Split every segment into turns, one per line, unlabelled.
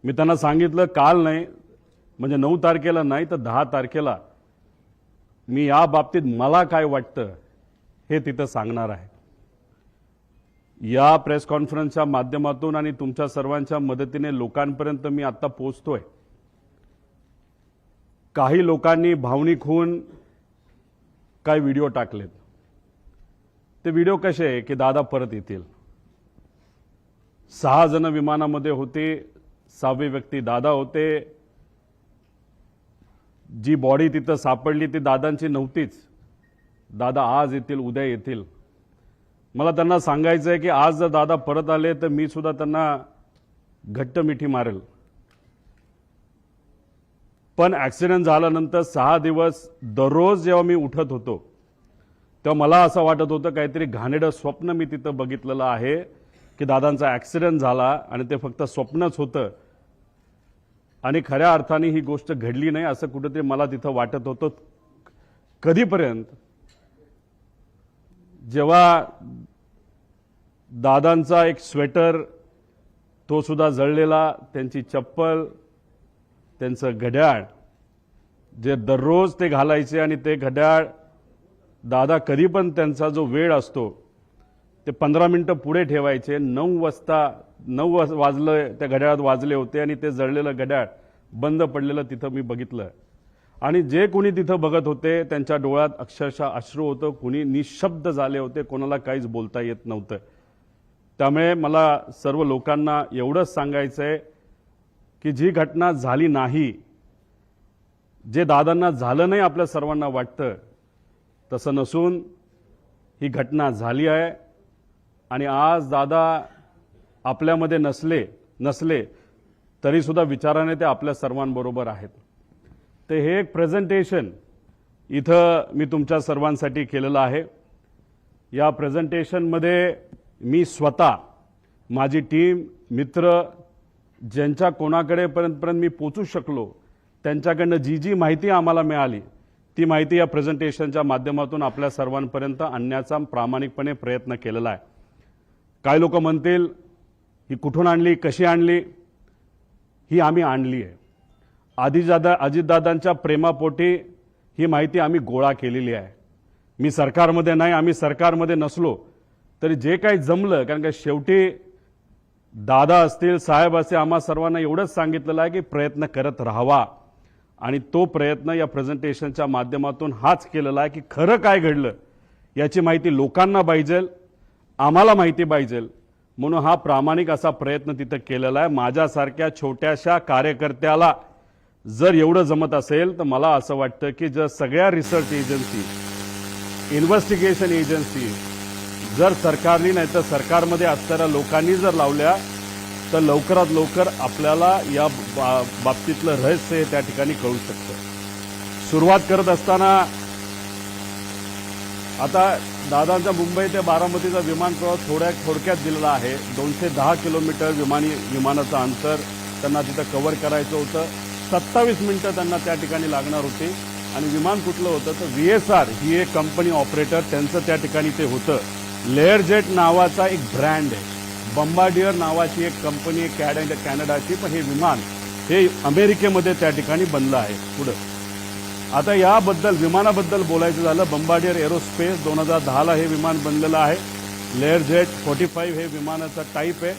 मी त्यांना सांगितलं काल नाही म्हणजे 9 तारखेला नाही तर 10 तारखेला मी या बाबतीत मला काय वाटतं हे तिथं सांगणार आहे। या प्रेस कॉन्फरन्सच्या माध्यमातून आणि तुमच्या सर्वांच्या मदतीने लोकांपर्यंत मी आता पोहोचतोय। काही लोकांनी भावनिक होऊन काय व्हिडिओ टाकलेत। ते व्हिडिओ कसे आहे की दादा परत येतील। 6 जण विमानामध्ये होते, 6वे व्यक्ती दादा होते। जी बॉडी तिथं सापडली ती दादांची नव्हतीच। दादा आज येतील, उद्या येतील। मला त्यांना सांगायचं आहे की आज जर दादा परत आले तर मी सुद्धा त्यांना घट्ट मिठी मारेल। पण ॲक्सिडेंट झाल्यानंतर 6 दिवस दररोज जेव्हा मी उठत होतो तेव्हा मला असं वाटत होतं काहीतरी घाणेरडं स्वप्न मी तिथं बघितलेलं आहे की दादांचा ॲक्सिडेंट झाला आणि ते फक्त स्वप्नच होतं आणि खऱ्या अर्थाने ही गोष्ट घडली नाही असं कुठेतरी मला तिथं वाटत होतं। कधीपर्यंत जेव्हा दादांचा एक स्वेटर तो सुद्धा जळलेला, त्यांची चप्पल, त्यांचं घड्याळ जे दररोज ते घालायचे आणि ते घड्याळ दादा कधी पण त्यांचा जो वेळ असतो ते 15 मिनिटं पुढे ठेवायचे। 9 वाजले त्या घड्याळात वाजले होते आणि ते जळलेलं घड्याळ बंद पडलेलं तिथं मी बघितलं आणि जे कोणी तिथं बघत होते त्यांच्या डोळ्यात अक्षरशः अश्रू होतं। कोणी निशब्द झाले होते, कोणाला काहीच बोलता येत नव्हतं। त्यामुळे मला सर्व लोकांना एवढंच सांगायचं आहे की जी घटना झाली नाही, जे दादांना झालं नाही आपल्या सर्वांना वाटतं तसं नसून ही घटना झाली आहे आणि आज दादा आपल्यामध्ये नसले तरी सुद्धा विचाराने ते आपल्या सर्वांबरोबर आहेत। ते हे एक प्रेझेंटेशन इथं मी तुमच्या सर्वांसाठी केलेलं आहे। या प्रेझेंटेशनमध्ये मी स्वतः, माझी टीम, मित्र ज्यांच्या कोणाकडे पर्यंत मी पोचू शकलो त्यांच्याकडनं जी माहिती आम्हाला मिळाली ती माहिती या प्रेझेंटेशनच्या माध्यमातून आपल्या सर्वांपर्यंत आणण्याचा प्रामाणिकपणे प्रयत्न केलेला आहे। काही लोक म्हणतील ही कुठून आणली, कशी आणली? ही आम्ही आणली आहे। अजितदादांच्या प्रेमापोटी ही माहिती आम्ही गोळा केलेली आहे। मी सरकारमध्ये नाही, आम्ही सरकारमध्ये नसलो तरी जे काही जमलं, कारण का शेवटी दादा असतील, साहेब असतील, आम्हा सर्वांना एवढंच सांगितलेलं आहे की प्रयत्न करत राहावा आणि तो प्रयत्न या प्रेझेंटेशनच्या माध्यमातून हाच केलेला आहे की खरं काय घडलं याची माहिती लोकांना पाहिजे, आम्हाला माहिती पाहिजे, म्हणून हा प्रामाणिक असा प्रयत्न तिथं केलेला आहे। माझ्यासारख्या छोट्याशा कार्यकर्त्याला जर एवढं जमत असेल तर मला असं वाटतं की जर सगळ्या रिसर्च एजन्सी, इन्व्हेस्टिगेशन एजन्सी जर सरकारने नाही तर सरकारमध्ये असणाऱ्या लोकांनी जर लावल्या तर लवकरात लवकर आपल्याला या बाबतीतलं रहस्य त्या ठिकाणी कळू शकतं। सुरुवात करत असताना आता दादांचा मुंबई ते बारामतीचा विमान प्रवास थोडक्यात दिलेला आहे। 210 किलोमीटर विमानाचं अंतर त्यांना तिथं कव्हर करायचं होतं। 27 मिनिटं त्यांना त्या ठिकाणी लागणार होती आणि विमान कुठलं होतं तर VSR ही एक कंपनी ऑपरेटर त्यांचं त्या ठिकाणी ते होतं। लेअरजेट नावाचा एक ब्रँड आहे, बंबार्डियर नावाची एक कंपनी आहे कॅनडाची, पण हे विमान हे अमेरिकेमध्ये त्या ठिकाणी बनलं आहे। पुढं आता याबद्दल विमानाबद्दल बोलायचं झालं, बंबार्डियर एरोस्पेस 2010ला हे विमान बनलेलं आहे। लेअरजेट 45 हे विमानाचा टाईप आहे।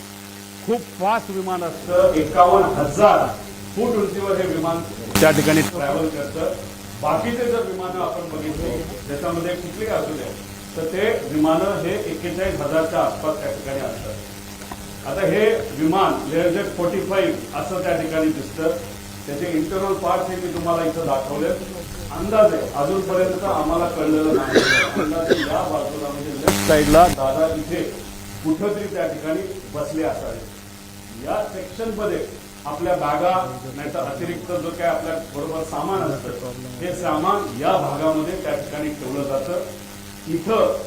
खूप फास्ट विमान असतं, 51,000 फूट उंचीवर हे विमान त्या ठिकाणी ट्रॅव्हल करतं। बाकीचे जर विमानं आपण बघितले ज्याच्यामध्ये कुठली असू द्या तर ते विमानं हे 41,000च्या आसपास त्या ठिकाणी असतात। आता हे विमान लेअरजेट 45 असं त्या ठिकाणी दिसतं। त्याचे इंटरनल पार्ट हे मी तुम्हाला इथं दाखवले। अंदाजे अजूनपर्यंत आम्हाला कळलेलं नाही, अंदाजे या बाजूला म्हणजे लेफ्ट साईडला दादा इथे कुठंतरी त्या ठिकाणी बसले असावे। या सेक्शनमध्ये आपल्या बॅगा नाहीतर अतिरिक्त जो काय आपल्या बरोबर सामान असतं हे सामान या भागामध्ये त्या ठिकाणी ठेवलं जातं। इथं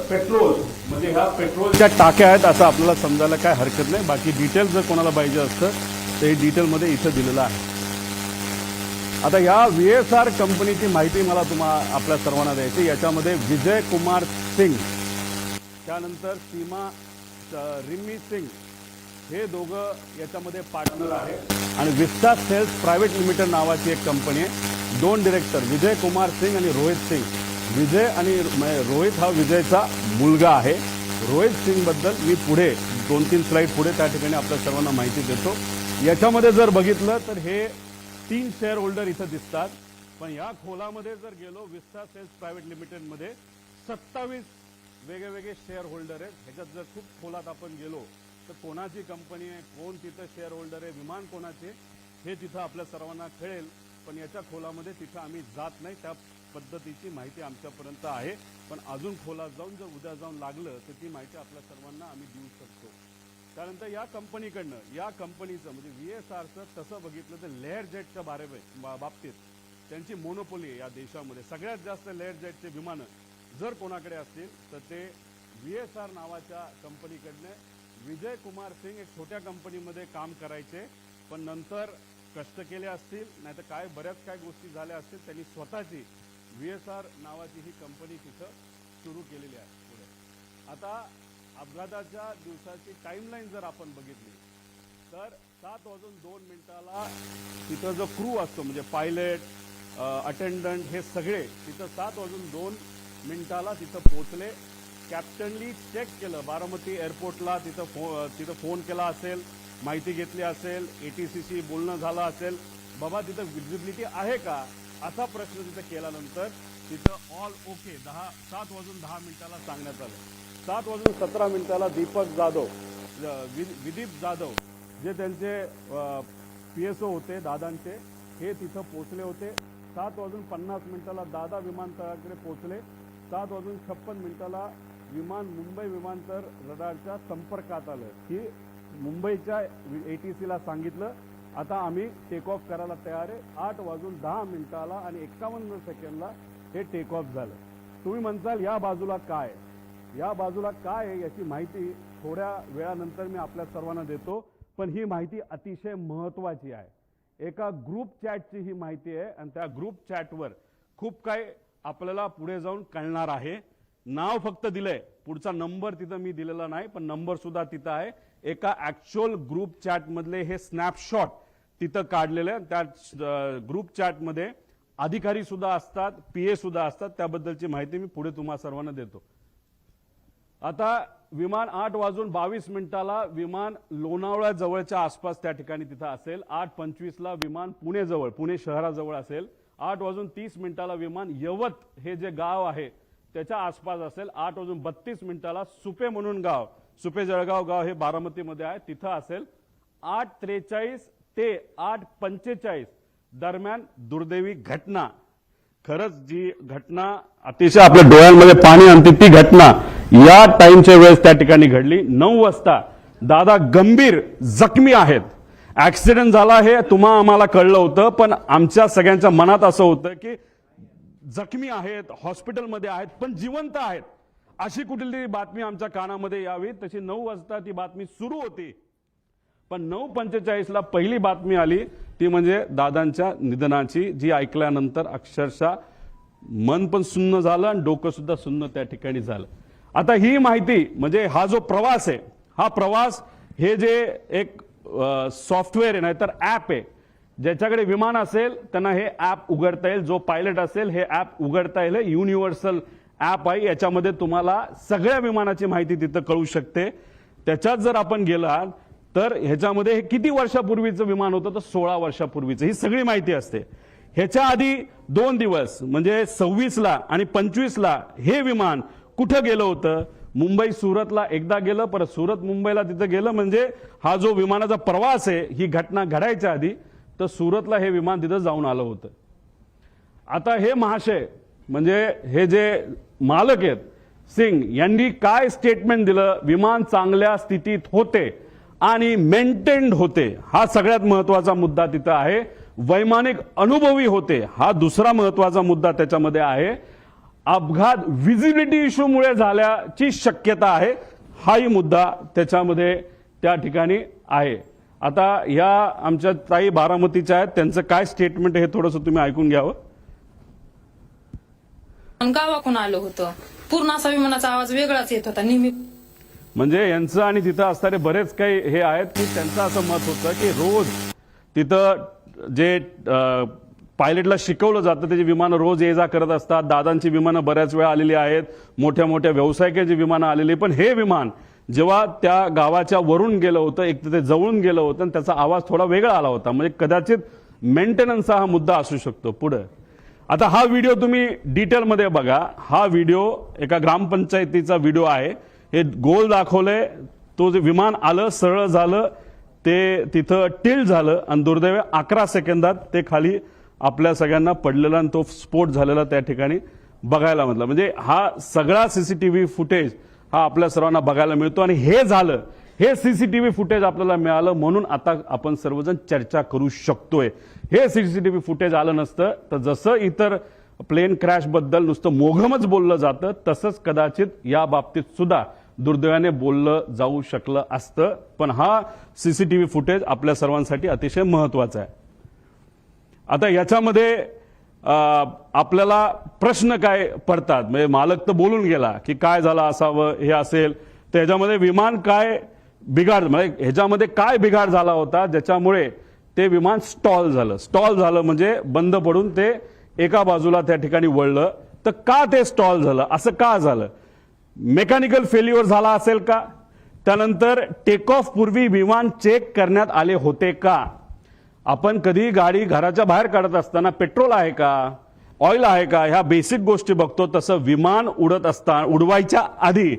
पेट्रोल म्हणजे ह्या पेट्रोलच्या टाक्या आहेत असं आपल्याला समजायला काय हरकत नाही। बाकी डिटेल जर कोणाला पाहिजे असतं तर हे डिटेलमध्ये इथं दिलेलं आहे। आता या VSR कंपनीची माहिती मला आपल्या सर्वांना द्यायची। याच्यामध्ये विजय कुमार सिंग, त्यानंतर सीमा रिमी सिंग, हे दोघं याच्यामध्ये पार्टनर आहे आणि विस्टा सेल्स प्रायव्हेट लिमिटेड नावाची एक कंपनी आहे. 2 डिरेक्टर विजय कुमार सिंग आणि रोहित सिंग. विजय आणि रोहित हा विजयचा मुलगा आहे. रोहित सिंग बद्दल मी पुढे 2-3 स्लाइड पुढे त्या ठिकाणी आपल्या सर्वांना माहिती देतो. याच्यामध्ये जर बघितलं तर हे 3 शेअर होल्डर इथं दिसतात, पण या खोलामध्ये जर गेलो विस्टा सेल्स प्रायव्हेट लिमिटेडमध्ये 27 वेगवेगळे शेअर होल्डर आहेत. ह्याच्यात जर खूप खोलात आपण गेलो तर कोणाची कंपनी आहे, कोण तिथं शेअर होल्डर आहे, विमान कोणाचे, हे तिथं आपल्या सर्वांना कळेल. पण याच्या खोलामध्ये तिथं आम्ही जात नाही. त्या पद्धतीची माहिती आमच्यापर्यंत आहे, पण अजून खोलात जाऊन जर उद्या जाऊन लागलं तर ती माहिती आपल्या सर्वांना आम्ही देऊ शकतो. त्यानंतर या कंपनीकडनं, या कंपनीचं म्हणजे VSRचं तसं बघितलं तर लेअर जेटच्या बाबतीत त्यांची मोनोपोली आहे या देशामध्ये. सगळ्यात जास्त लेअर जेटचे विमानं जर कोणाकडे असतील तर ते VSR नावाच्या कंपनीकडनं. विजय कुमार सिंग एक छोट्या कंपनीमध्ये काम करायचे, पण नंतर कष्ट केले असतील, नाहीतर काय बऱ्याच काय गोष्टी झाल्या असतील, त्यांनी स्वतःची VSR नावाची ही कंपनी तिथं सुरू केलेली आहे. पुढे आता अपघाताच्या दिवसाची टाईमलाईन जर आपण बघितली तर 7:02 तिथं जो क्रू असतो म्हणजे पायलट, अटेंडंट हे सगळे तिथं 7:02 तिथं पोहोचले. कॅप्टनली चेक केलं बारामती एअरपोर्टला, तिथं फोन केला असेल, माहिती घेतली असेल, ATCशी बोलणं झालं असेल, बाबा तिथं विजिबिलिटी आहे का, असा प्रश्न तिथं केल्यानंतर तिथं ऑल ओके 7:10 सांगण्यात आलं. 7:17 दीपक जाधव, विदीप जाधव जे त्यांचे PSO होते दादांचे, हे तिथं पोहोचले होते. 7:50 दादा विमानतळाकडे पोहोचले. 7:56 विमान मुंबई विमानतळ रडारच्या संपर्कात आलं की मुंबईच्या ATCला सांगितलं आता आम्ही टेक ऑफ करायला तयार आहे. 8:10 आणि 51 हे टेक ऑफ झालं. तुम्ही म्हणताल या बाजूला काय, या बाजूला काय आहे याची माहिती थोड्या वेळानंतर मी आपल्या सर्वांना देतो, पण ही माहिती अतिशय महत्त्वाची आहे. एका ग्रुप चॅटची ही माहिती आहे आणि त्या ग्रुप चॅटवर खूप काही आपल्याला पुढे जाऊन कळणार आहे. नाव फक्त दिलंय, पुढचा नंबर तिथं मी दिलेला नाही, पण नंबर सुद्धा तिथं आहे. एका ऍक्च्युअल ग्रुप चॅट मधले हे स्नॅपशॉट तिथं काढलेले. त्या ग्रुप चॅट मध्ये अधिकारी सुद्धा असतात, PA सुद्धा असतात. त्याबद्दलची माहिती मी पुढे तुम्हा सर्वांना देतो. आता विमान 8:22 विमान लोणावळा जवळच्या आसपास त्या ठिकाणी तिथं असेल. 8:25 विमान पुणे जवळ, पुणे शहराजवळ असेल. 8:30 विमान यवत हे जे गाव आहे त्याच्या आसपास असेल. 8:32 सुपे म्हणून गाव, सुपे जळगाव गाव हे बारामतीमध्ये आहे, तिथं असेल. 8:43 ते 8:45 दरम्यान दुर्दैवी घटना, खरंच जी घटना अतिशय आपल्या डोळ्यांमध्ये पाणी आणते ती घटना या टाइमच्या वेळेस त्या ठिकाणी घडली. 9 वाजता दादा गंभीर जखमी आहेत. ऍक्सिडेंट झाला हे आम्हाला कळलं होतं, पण आमच्या सगळ्यांच्या मनात असं होतं की जखमी आहेत, हॉस्पिटलमध्ये आहेत, पण जिवंत आहेत, अशी कुठली बातमी आमच्या कानामध्ये यावी. तशी 9 वाजता ती बातमी सुरू होती, पण 9:45 पहिली बातमी आली ती म्हणजे दादांच्या निधनाची, जी ऐकल्यानंतर अक्षरशः मन पण सुन्न झालं आणि डोकं सुद्धा सुन्न त्या ठिकाणी झालं. आता ही माहिती म्हणजे हा जो प्रवास आहे, हा प्रवास हे जे एक सॉफ्टवेअर आहे नाहीतर ऍप आहे, ज्याच्याकडे विमान असेल त्यांना हे ऍप उघडता येईल. जो पायलट असेल हे ऍप उघडता येईल. युनिव्हर्सल ऍप आहे, याच्यामध्ये तुम्हाला सगळ्या विमानाची माहिती तिथं कळू शकते. त्याच्यात जर आपण गेला तर ह्याच्यामध्ये हे किती वर्षापूर्वीचं विमान होतं तर 16 वर्षापूर्वीचं ही सगळी माहिती असते. ह्याच्या आधी 2 दिवस म्हणजे 26 आणि 25 हे विमान कुठं गेलं होतं, मुंबई सुरतला एकदा गेलं, परत सुरत मुंबईला तिथं गेलं. म्हणजे हा जो विमानाचा प्रवास आहे ही घटना घडायच्या आधी तर सुरतला हे विमान तिथं जाऊन आलं होतं. आता हे महाशय म्हणजे हे जे मालक आहेत सिंग यांनी काय स्टेटमेंट दिलं, विमान चांगल्या स्थितीत होते आणि मेंटेन्ड होते, हा सगळ्यात महत्वाचा मुद्दा तिथं आहे. वैमानिक अनुभवी होते, हा दुसरा महत्वाचा मुद्दा त्याच्यामध्ये आहे. अपघात विजिबिलिटी इश्यूमुळे झाल्याची शक्यता आहे, हाही मुद्दा त्याच्यामध्ये त्या ठिकाणी आहे. आता या आमच्या ताई बारामतीच्या आहेत, त्यांचं काय स्टेटमेंट हे थोडंसं तुम्ही ऐकून घ्यावं.
गावाकडून आलो होतो, पूर्ण असा विमानाचा आवाज वेगळाच येत होता. नेहमी
म्हणजे यांचं आणि तिथं असणारे बरेच काही हे आहेत की त्यांचं असं मत होतं की रोज तिथं जे पायलटला शिकवलं जातं त्याची विमानं रोज ये जा करत असतात. दादांची विमानं बऱ्याच वेळा आलेली आहेत, मोठ्या मोठ्या व्यावसायिकांची विमानं आलेली, पण हे विमान जेव्हा त्या गावाच्या वरून गेलं होतं, एक तर ते जवळून गेलं होतं आणि त्याचा आवाज थोडा वेगळा आला होता. म्हणजे कदाचित मेंटेनन्सचा हा मुद्दा असू शकतो. पुढे आता हा व्हिडिओ तुम्ही डिटेलमध्ये बघा. हा व्हिडिओ एका ग्रामपंचायतीचा व्हिडिओ आहे. हे गोल दाखवलंय, तो जे विमान आलं सरळ झालं, ते तिथं टिल झालं आणि दुर्दैवी 11 सेकंदात ते खाली आपल्या सगळ्यांना पडलेला आणि तो स्फोट झालेला त्या ठिकाणी बघायला मिळाला. म्हणजे हा सगळा सीसीटीव्ही फुटेज हा आपल्या सर्वांना बघायला मिळतो आणि हे झालं, हे सीसीटीव्ही फुटेज आपल्याला मिळालं म्हणून आता आपण सर्वजण चर्चा करू शकतोय. हे सीसीटीव्ही फुटेज आलं नसतं तर जसं इतर प्लेन क्रॅश बद्दल नुसतं मोघमच बोललं जातं तसंच कदाचित या बाबतीत सुद्धा दुर्दैवाने बोललं जाऊ शकलं असतं. पण हा सीसीटीव्ही फुटेज आपल्या सर्वांसाठी अतिशय महत्वाचा आहे. आता याच्यामध्ये आपल्याला प्रश्न काय पडतात, म्हणजे मालक तर बोलून गेला की काय झालं असावं हे असेल, तर ह्याच्यामध्ये विमान काय बिघाड, म्हणजे ह्याच्यामध्ये काय बिघाड झाला होता ज्याच्यामुळे ते विमान स्टॉल झालं. स्टॉल झालं म्हणजे बंद पडून ते एका बाजूला त्या ठिकाणी वळलं. तर का ते स्टॉल झालं, असं का झालं? मेकॅनिकल फेल्युअर झाला असेल का? त्यानंतर टेक ऑफ पूर्वी विमान चेक करण्यात आले होते का? आपण कधी गाडी घराच्या बाहेर काढत असताना पेट्रोल आहे का, ऑइल आहे का, ह्या बेसिक गोष्टी बघतो. तसं विमान उडत असताना, उडवायच्या आधी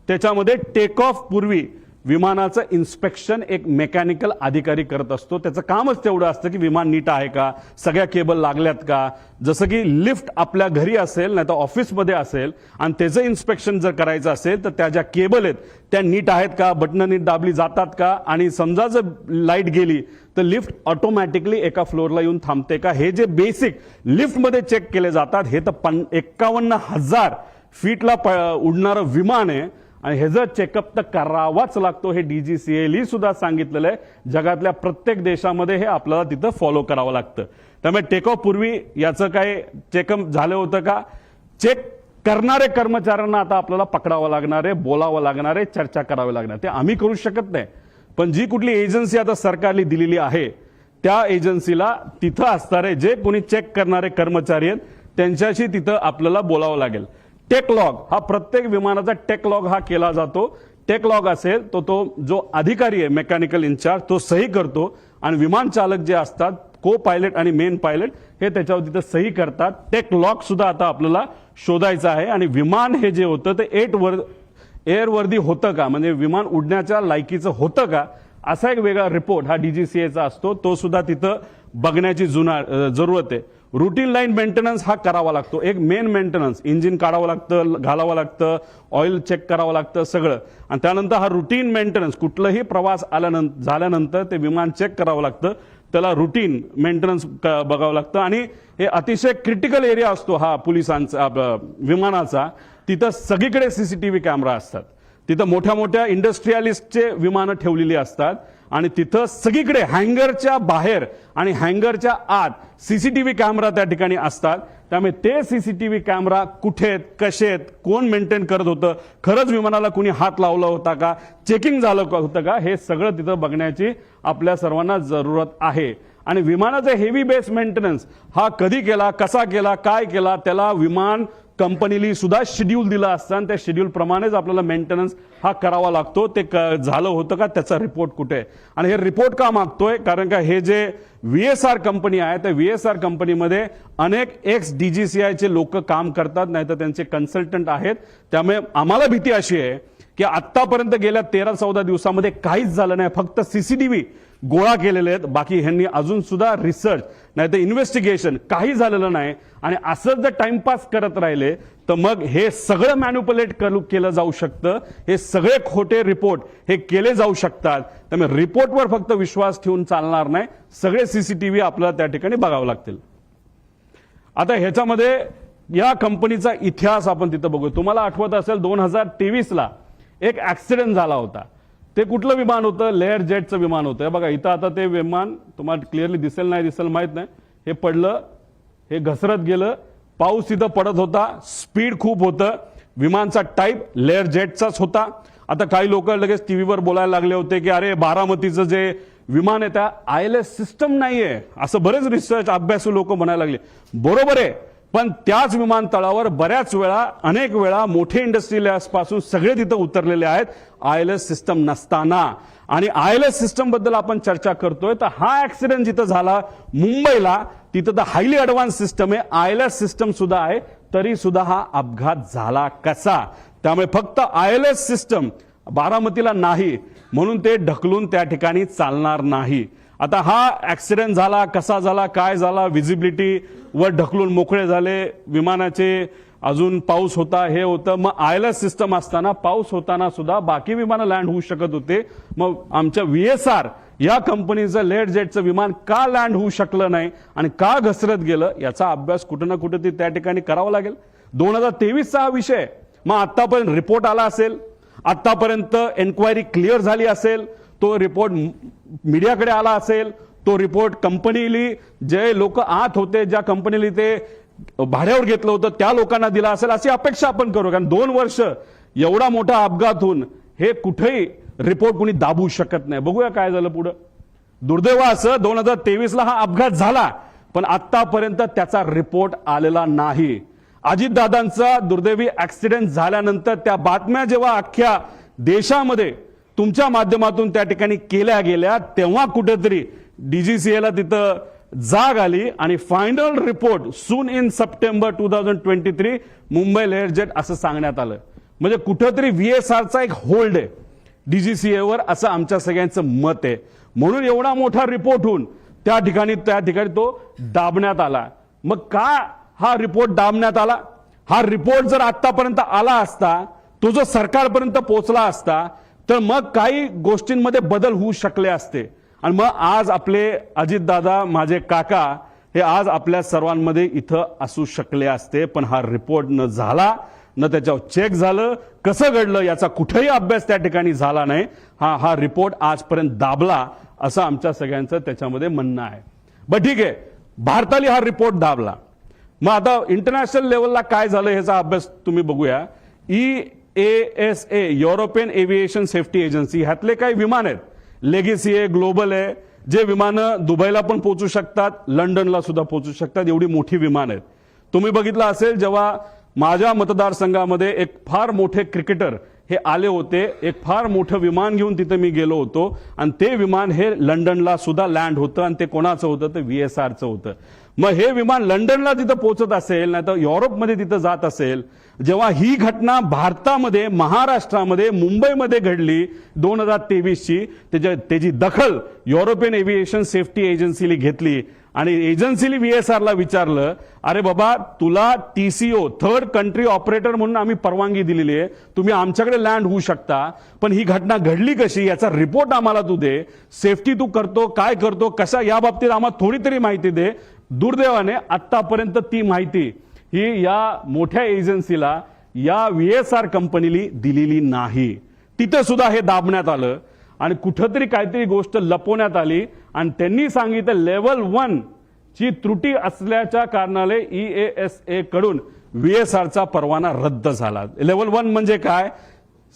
त्याच्यामध्ये टेक ऑफ पूर्वी विमानाचं इन्स्पेक्शन एक मेकॅनिकल अधिकारी करत असतो. त्याचं कामच तेवढं असतं की विमान नीट आहे का, सगळ्या केबल लागल्यात का. जसं की लिफ्ट आपल्या घरी असेल नाही तर ऑफिसमध्ये असेल आणि त्याचं इन्स्पेक्शन जर करायचं असेल तर त्या ज्या केबल आहेत त्या नीट आहेत का, बटणं नीट दाबली जातात का, आणि समजा जर लाईट गेली तर लिफ्ट ऑटोमॅटिकली एका फ्लोअरला येऊन थांबते का, हे जे बेसिक लिफ्टमध्ये चेक केले जातात. हे तर 51,000 फीटला उडणारं विमान आहे आणि हे जर चेकअप तर करावाच लागतो. हे DGCA सुद्धा सांगितलेलं आहे. जगातल्या प्रत्येक देशामध्ये हे आपल्याला तिथं फॉलो करावं लागतं. त्यामुळे टेक ऑफ पूर्वी याचं काय चेकअप झालं होतं का? चेक करणारे कर्मचाऱ्यांना आता आपल्याला पकडावं लागणार आहे, बोलावं लागणार आहे, चर्चा करावी लागणार. ते आम्ही करू शकत नाही, पण जी कुठली एजन्सी आता सरकारने दिलेली आहे त्या एजन्सीला तिथं असणारे जे कोणी चेक करणारे कर्मचारी आहेत त्यांच्याशी तिथं आपल्याला बोलावं लागेल. टेक लॉग हा प्रत्येक विमानाचा टेक लॉग हा केला जातो. टेक लॉग असेल तो जो अधिकारी आहे मेकॅनिकल इन्चार्ज तो सही करतो आणि विमान चालक जे असतात को पायलट आणि मेन पायलट हे त्याच्यावर तिथं सही करतात. टेक लॉग सुद्धा आता आपल्याला शोधायचं आहे. आणि विमान हे जे होतं ते एअरवर्दी होतं का, म्हणजे विमान उडण्याच्या लायकीचं होतं का, असा एक वेगळा रिपोर्ट हा DGCAचा असतो. तो सुद्धा तिथं बघण्याची जरूरत आहे. रुटीन लाईन मेंटेनन्स हा करावा लागतो. एक मेन मेंटेनन्स, इंजिन काढावं लागतं, घालावं लागतं, ऑइल चेक करावं लागतं सगळं. आणि त्यानंतर हा रुटीन मेंटेनन्स, कुठलंही प्रवास झाल्यानंतर ते विमान चेक करावं लागतं, त्याला रुटीन मेंटेनन्स बघावं लागतं. आणि हे अतिशय क्रिटिकल एरिया असतो हा पोलिसांचा विमानाचा. तिथं सगळीकडे CCTV कॅमेरा असतात. तिथं मोठ्या मोठ्या इंडस्ट्रियलिस्टचे विमानं ठेवलेली असतात आणि तिथं सगळीकडे हँगरच्या बाहेर आणि हँगरच्या आत CCTV कॅमेरा त्या ठिकाणी असतात. त्यामुळे ते CCTV कॅमेरा कुठे आहेत, कसे आहेत, कोण मेंटेन करत होतं, खरंच विमानाला कुणी हात लावला होता का, चेकिंग झालं होतं का, हे सगळं तिथं बघण्याची आपल्या सर्वांना जरूरत आहे. आणि विमानाचा हेवी बेस मेंटेनन्स हा कधी केला, कसा केला, काय केला, त्याला विमान कंपनीली सुद्धा शेड्यूल दिला असतं आणि त्या शेड्यूल प्रमाणेच आपल्याला मेंटेनन्स हा करावा लागतो. ते झालं होतं का, त्याचा रिपोर्ट कुठे आहे. आणि हे रिपोर्ट का मागतोय, कारण का हे जे VSR कंपनी आहे त्या VSR कंपनीमध्ये अनेक DGCAचे लोक काम करतात, नाही तर त्यांचे कन्सल्टंट आहेत. त्यामुळे आम्हाला भीती अशी आहे की आतापर्यंत गेल्या 13-14 दिवसामध्ये काहीच झालं नाही, फक्त CCTV गोळा केलेले आहेत. बाकी ह्यांनी अजून सुद्धा रिसर्च नाही तर इन्व्हेस्टिगेशन काही झालेलं नाही. आणि असं जर टाइमपास करत राहिले तर मग हे सगळं मॅन्युपुलेट केलं जाऊ शकतं. हे सगळे खोटे रिपोर्ट हे केले जाऊ शकतात. त्यामुळे रिपोर्टवर फक्त विश्वास ठेवून चालणार नाही, सगळे CCTV आपल्याला त्या ठिकाणी बघावं लागतील. आता ह्याच्यामध्ये या कंपनीचा इतिहास आपण तिथं बघू. तुम्हाला आठवत असेल 2023ला एक ऍक्सिडेंट झाला होता. ते कुठलं विमान होतं? लेअर जेटचं विमान होतं. बघा इथं आता ते विमान तुम्हाला क्लिअरली दिसेल नाही दिसेल माहित नाही, हे पडलं, हे घसरत गेलं, पाऊस तिथं पडत होता, स्पीड खूप होतं, विमानचा टाईप लेअर जेटचाच होता आता काही लोक लगेच टीव्हीवर बोलायला लागले होते की अरे बारामतीचं जे विमान आहे त्या ILS सिस्टम नाहीये, असं बरेच रिसर्च अभ्यासू लोक म्हणायला लागले. बरोबर आहे, पण त्याच विमानतळावर बऱ्याच वेळा अनेक वेळा मोठे इंडस्ट्रियलिस्ट पासून सगळे तिथे उतरलेले आहेत ILS सिस्टम नसताना. आणि ILS सिस्टम बद्दल आपण चर्चा करतोय तर हा ऍक्सिडेंट जिथं झाला मुंबईला तिथं तर हायली ऍडव्हान्स सिस्टम आहे, ILS सिस्टम सुद्धा आहे, तरी सुद्धा हा अपघात झाला कसा? त्यामुळे फक्त ILS सिस्टम बारामतीला नाही म्हणून ते ढकलून त्या ठिकाणी चालणार नाही. आता हा ऍक्सिडेंट झाला, कसा झाला, काय झाला, व्हिजिबिलिटी वर ढकलून मोकळे झाले विमानाचे, अजून पाऊस होता, हे होतं. मग ILS सिस्टम असताना पाऊस होताना सुद्धा बाकी विमानं लँड होऊ शकत होते. मग आमच्या VSR या कंपनीचं लेट जेटचं विमान का लँड होऊ शकलं नाही आणि का घसरत गेलं याचा अभ्यास कुठं ना कुठं त्या ठिकाणी करावा लागेल. 2023चा हा विषय. मग आतापर्यंत रिपोर्ट आला असेल, आतापर्यंत एन्क्वायरी क्लिअर झाली असेल, तो रिपोर्ट मीडियाकडे आला असेल, तो रिपोर्ट कंपनीली जे लोक आत होते, ज्या कंपनीली ते भाड्यावर घेतलं होतं त्या लोकांना दिला असेल अशी अपेक्षा आपण करू. कारण 2 वर्ष एवढा मोठा अपघात होऊन हे कुठेही रिपोर्ट कुणी दाबू शकत नाही. बघूया काय झालं पुढे. दुर्दैव असं 2023ला हा अपघात झाला पण आतापर्यंत त्याचा रिपोर्ट आलेला नाही. अजितदादांचा दुर्दैवी ऍक्सिडेंट झाल्यानंतर त्या बातम्या जेव्हा अख्ख्या देशामध्ये तुमच्या माध्यमातून त्या ठिकाणी केल्या गेल्या तेव्हा कुठेतरी DGCAला तिथं जाग आली आणि final report soon in September 2023 Mumbai late jet असं सांगण्यात आलं. म्हणजे कुठेतरी VSRचा एक होल्ड आहे DGCAवर असं आमच्या सगळ्यांचं मत आहे. म्हणून एवढा मोठा रिपोर्ट होऊन त्या ठिकाणी तो दाबण्यात आला. मग का हा रिपोर्ट दाबण्यात आला? हा रिपोर्ट जर आतापर्यंत आला असता, तो जर सरकारपर्यंत पोहोचला असता तर मग काही गोष्टींमध्ये बदल होऊ शकले असते. आणि मग आज आपले अजितदादा माझे काका हे आज आपल्या सर्वांमध्ये इथं असू शकले असते. पण हा रिपोर्ट न झाला, न त्याच्यावर चेक झालं, कसं घडलं याचा कुठेही अभ्यास त्या ठिकाणी झाला नाही. हा रिपोर्ट आजपर्यंत दाबला असं आमच्या सगळ्यांचं त्याच्यामध्ये म्हणणं आहे. बरं ठीक आहे, भारताने हा रिपोर्ट दाबला. मग आता इंटरनॅशनल लेवलला काय झालं ह्याचा अभ्यास तुम्ही बघूया. EASA European aviation safety agency ह्यातले काही विमान आहेत, लेगेसी आहे, ग्लोबल आहे, जे विमानं दुबईला पण पोहोचू शकतात, लंडनला सुद्धा पोहोचू शकतात, एवढी मोठी विमान आहेत. तुम्ही बघितलं असेल जेव्हा माझ्या मतदारसंघामध्ये एक फार मोठे क्रिकेटर हे आले होते, एक फार मोठं विमान घेऊन तिथे मी गेलो होतो आणि ते विमान हे लंडनला सुद्धा लँड होतं आणि ते कोणाचं होतं? ते VSRचं होतं. मग हे विमान लंडनला तिथं पोहोचत असेल, नाही तर युरोपमध्ये तिथं जात असेल, जेव्हा ही घटना भारतामध्ये, महाराष्ट्रामध्ये, मुंबईमध्ये घडली 2023ची, त्याची दखल युरोपियन एव्हिएशन सेफ्टी एजन्सीने घेतली आणि एजन्सीने VSRला विचारलं, अरे बाबा तुला TCO थर्ड कंट्री ऑपरेटर म्हणून आम्ही परवानगी दिलेली आहे, तुम्ही आमच्याकडे लँड होऊ शकता, पण ही घटना घडली कशी याचा रिपोर्ट आम्हाला तू दे, सेफ्टी तू करतो काय करतो कशा या बाबतीत आम्हाला थोडी तरी माहिती दे. दुर्दैवाने आतापर्यंत ती माहिती ही या मोठ्या एजन्सीला, या VSR कंपनीली दिलेली नाही. तिथे सुद्धा हे दाबण्यात आलं आणि कुठंतरी काहीतरी गोष्ट लपवण्यात आली आणि त्यांनी सांगितलं लेवल 1 ची त्रुटी असल्याच्या कारणाने EASA कडून VSRचा परवाना रद्द झाला. लेवल 1 म्हणजे काय?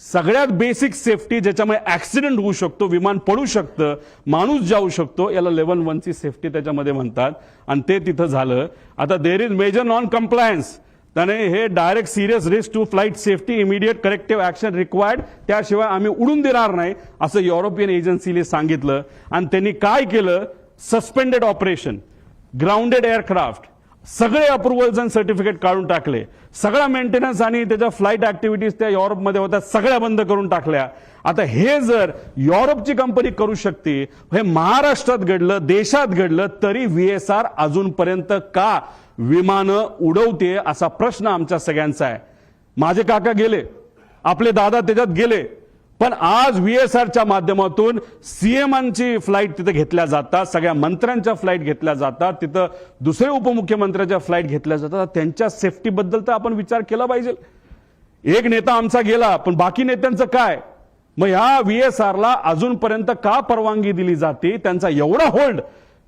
सगळ्यात बेसिक सेफ्टी ज्याच्यामुळे ऍक्सिडेंट होऊ शकतो, विमान पडू शकतं, माणूस जाऊ शकतो, याला लेवल 1 ची सेफ्टी त्याच्यामध्ये म्हणतात आणि ते तिथं झालं. आता there is major non compliance, त्याने हे direct serious risk to flight safety immediate corrective action required, त्याशिवाय आम्ही उडून देणार नाही असं युरोपियन एजन्सीने सांगितलं. आणि त्यांनी काय केलं? सस्पेंडेड ऑपरेशन, ग्राउंडेड एअरक्राफ्ट, सगळे अप्रुव्हल्स आणि सर्टिफिकेट काढून टाकले. सगळा मेंटेनन्स आणि त्याच्या फ्लाईट ऍक्टिव्हिटीज त्या युरोपमध्ये होत्या सगळ्या बंद करून टाकल्या. आता हे जर युरोपची कंपनी करू शकते, हे महाराष्ट्रात घडलं, देशात घडलं, तरी VSR अजूनपर्यंत का विमानं उडवते असा प्रश्न आमच्या सगळ्यांचा आहे. माझे काका गेले, आपले दादा त्याच्यात गेले, पण आज VSRच्या माध्यमातून CMांची फ्लाईट तिथे घेतल्या जातात, सगळ्या मंत्र्यांच्या फ्लाईट घेतल्या जातात, तिथं दुसरे उपमुख्यमंत्र्यांच्या फ्लाईट घेतल्या जातात. त्यांच्या सेफ्टीबद्दल तर आपण विचार केला पाहिजे. एक नेता आमचा गेला पण बाकी नेत्यांचं काय? मग ह्या VSRला अजूनपर्यंत का परवानगी दिली जाते? त्यांचा एवढा होल्ड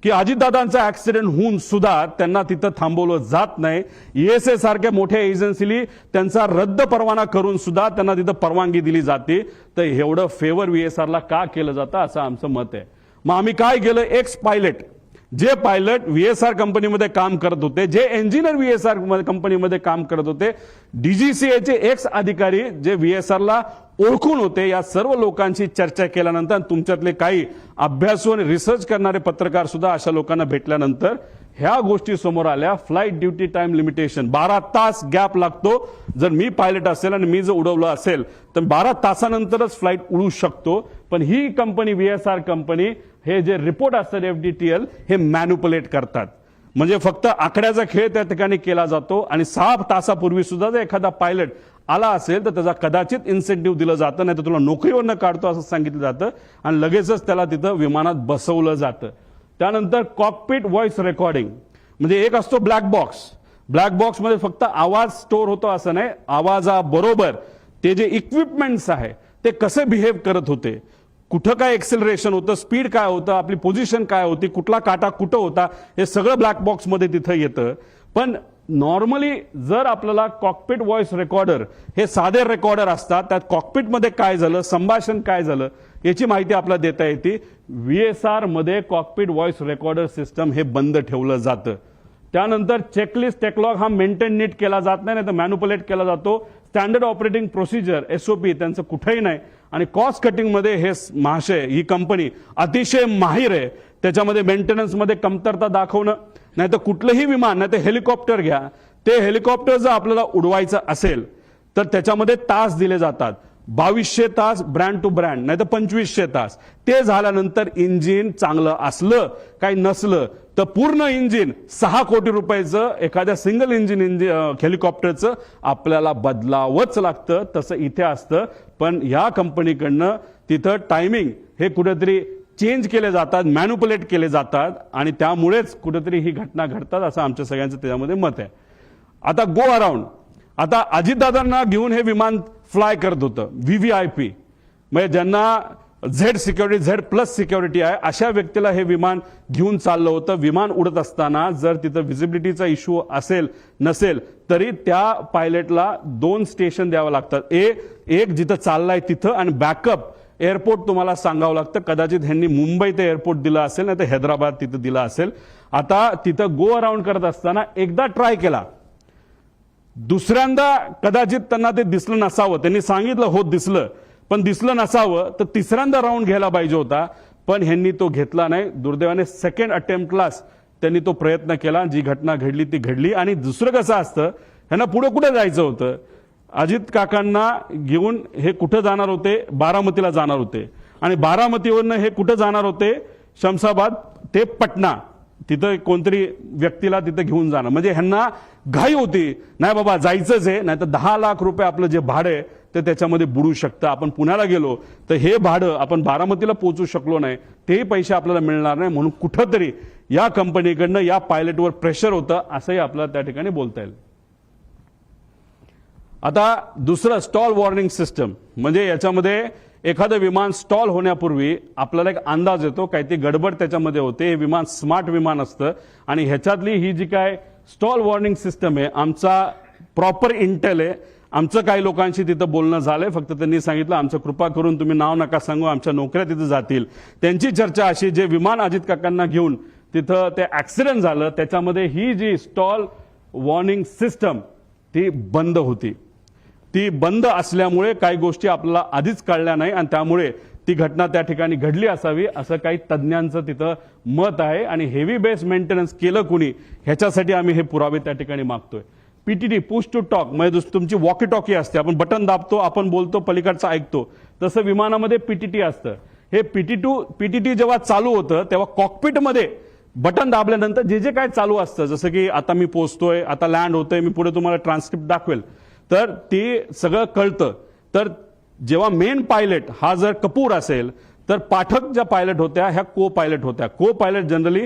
की अजितदादांचा ऍक्सिडेंट होऊन सुद्धा त्यांना तिथं थांबवलं जात नाही. ESA सारख्या मोठ्या एजन्सीली त्यांचा रद्द परवाना करून सुद्धा त्यांना तिथं परवानगी दिली जाते. तर एवढं फेवर VSRला का केलं जातं असं आमचं मत आहे. मग आम्ही काय केलं, एक्स पायलट जे पायलट VSR कंपनीमध्ये काम करत होते, जे इंजिनियर VSR कंपनीमध्ये काम करत होते, DGCAचे एक्स अधिकारी जे VSRला ओळखून होते, या सर्व लोकांची चर्चा केल्यानंतर तुमच्यातले काही अभ्यासू आणि रिसर्च करणारे पत्रकार सुद्धा अशा लोकांना भेटल्यानंतर ह्या गोष्टी समोर आल्या. फ्लाईट ड्युटी टाइम लिमिटेशन 12 तास गॅप लागतो. जर मी पायलट असेल आणि मी जर उडवलं असेल तर 12 तासानंतरच फ्लाईट उडू शकतो. पण ही कंपनी VSR कंपनी हे जे रिपोर्ट असतात FDTL हे मॅन्युपुलेट करतात. म्हणजे फक्त आकड्याचा खेळ त्या ठिकाणी केला जातो आणि 6 तासापूर्वी सुद्धा जर एखादा पायलट आला असेल तर त्याचा कदाचित इन्सेंटिव्ह दिलं जातं, नाही तर तुला नोकरीवरनं काढतो असं सांगितलं जातं आणि लगेचच त्याला तिथं विमानात बसवलं जातं. त्यानंतर कॉकपिट व्हॉइस रेकॉर्डिंग म्हणजे एक असतो ब्लॅक बॉक्स. ब्लॅक बॉक्समध्ये फक्त आवाज स्टोअर होतो असं नाही, आवाजाबरोबर ते जे इक्विपमेंट्स आहे ते कसे बिहेव करत होते, कुठं काय एक्सेलरेशन होतं, स्पीड काय होतं, आपली पोझिशन काय होती, कुठला काटा कुठं होता, हे सगळं ब्लॅक बॉक्समध्ये तिथं येतं. पण नॉर्मली जर आपल्याला कॉकपिट व्हॉइस रेकॉर्डर हे साधे रेकॉर्डर असतात, त्यात कॉकपिटमध्ये काय झालं, संभाषण काय झालं याची माहिती आपल्याला देता येते. VSR मध्ये कॉकपिट व्हॉइस रेकॉर्डर सिस्टम हे बंद ठेवलं जातं. त्यानंतर चेकलिस्ट टेकलॉग हा मेंटेन नीट केला जात नाही, तर मॅन्युपुलेट केला जातो. स्टँडर्ड ऑपरेटिंग प्रोसिजर SOP त्यांचं कुठेही नाही. आणि कॉस्ट कटिंग मध्ये हे महाशय ही कंपनी अतिशय माहिर आहे. त्याच्यामध्ये मेंटेनन्समध्ये कमतरता दाखवणं, नाही तर कुठलंही विमान, नाही तर हेलिकॉप्टर घ्या, ते हेलिकॉप्टर जर आपल्याला उडवायचं असेल तर त्याच्यामध्ये तास दिले जातात. 2200 तास ब्रँड टू ब्रँड, नाही तर 2500 तास. ते झाल्यानंतर इंजिन चांगलं असलं काही नसलं तर पूर्ण इंजिन 6 कोटी रुपयाचं एखाद्या सिंगल इंजिन हेलिकॉप्टरचं आपल्याला बदलावंच लागतं. तसं इथे असतं. पण या कंपनीकडनं तिथं टायमिंग हे कुठेतरी चेंज केले जातात, मॅन्युपुलेट केले जातात आणि त्यामुळेच कुठेतरी ही घटना घडतात असं आमच्या सगळ्यांचं त्याच्यामध्ये मत आहे. आता गो अराउंड, आता अजितदादांना घेऊन हे विमान फ्लाय करत होतं VVIP, म्हणजे ज्यांना Z सिक्युरिटी, Z+ सिक्युरिटी आहे अशा व्यक्तीला हे विमान घेऊन चाललं होतं. विमान उडत असताना जर तिथं व्हिजिबिलिटीचा इश्यू असेल नसेल तरी त्या पायलटला 2 स्टेशन द्यावं लागतात. एक जिथं चाललाय तिथं आणि बॅकअप एअरपोर्ट तुम्हाला सांगावं लागतं. कदाचित ह्यांनी मुंबई ते एअरपोर्ट दिलं असेल, नाही तर हैदराबाद तिथं दिलं असेल. आता तिथं गो अराउंड करत असताना एकदा ट्राय केला, दुसऱ्यांदा कदाचित त्यांना ते दिसलं नसावं. त्यांनी सांगितलं हो दिसलं, पण दिसलं नसावं तर तिसऱ्यांदा राऊंड घ्यायला पाहिजे होता. पण ह्यांनी तो घेतला नाही. दुर्दैवाने सेकंड अटेम्प्टलाच त्यांनी तो प्रयत्न केला. जी घटना घडली ती घडली. आणि दुसरं कसं असतं, ह्यांना पुढे कुठे जायचं होतं, अजित काकांना घेऊन हे कुठं जाणार होते, बारामतीला जाणार होते. आणि बारामतीवरनं हे कुठं जाणार होते, शमशाबाद ते पटना, तिथं कोणतरी व्यक्तीला तिथं घेऊन जाणं. म्हणजे ह्यांना घाई होती, नाही बाबा जायचंच आहे, नाही तर 10 लाख रुपये आपलं जे भाडं आहे ते त्याच्यामध्ये बुडू शकतं. आपण पुण्याला गेलो तर हे भाडं आपण बारामतीला पोहोचू शकलो नाही, तेही पैसे आपल्याला मिळणार नाही. म्हणून कुठंतरी या कंपनीकडनं या पायलटवर प्रेशर होतं असंही आपल्याला त्या ठिकाणी बोलता येईल. आता दुसरं स्टॉल वॉर्निंग सिस्टम, म्हणजे याच्यामध्ये एखादं विमान स्टॉल होण्यापूर्वी आपल्याला एक अंदाज येतो, काही ती गडबड त्याच्यामध्ये होते. हे विमान स्मार्ट विमान असतं आणि ह्याच्यातली ही जी काय स्टॉल वॉर्निंग सिस्टम आहे, आमचा प्रॉपर इंटेल आहे. आमचं काही लोकांशी तिथं बोलणं झालंय, फक्त त्यांनी सांगितलं आमचं कृपा करून तुम्ही नाव नका सांगू, आमच्या नोकऱ्या तिथं जातील. त्यांची चर्चा अशी, जे विमान अजित काकांना घेऊन तिथं ते ऍक्सिडेंट झालं त्याच्यामध्ये ही जी स्टॉल वॉर्निंग सिस्टम ती बंद होती. ती बंद असल्यामुळे काही गोष्टी आपल्याला आधीच कळल्या नाही आणि त्यामुळे ती घटना त्या ठिकाणी घडली असावी असं काही तज्ज्ञांचं तिथं मत आहे. आणि हेवी बेस मेंटेनन्स केलं कुणी ह्याच्यासाठी आम्ही हे पुरावे त्या ठिकाणी मागतोय. PTT पुश टू टॉक, म्हणजे तुमची वॉकी टॉकी असते, आपण बटन दाबतो, आपण बोलतो, पलीकडचं ऐकतो. तसं विमानामध्ये PTT असतं. हे PTT जेव्हा चालू होतं तेव्हा कॉकपिटमध्ये बटन दाबल्यानंतर जे जे काय चालू असतं, जसं की आता मी पोहोचतोय, आता लँड होतोय, मी पुढे तुम्हाला ट्रान्सक्रिप्ट दाखवेल, तर ते सगळं कळतं. तर जेव्हा मेन पायलट हा जर कपूर असेल तर पाठक ज्या पायलट होत्या ह्या को पायलट होत्या. को पायलट जनरली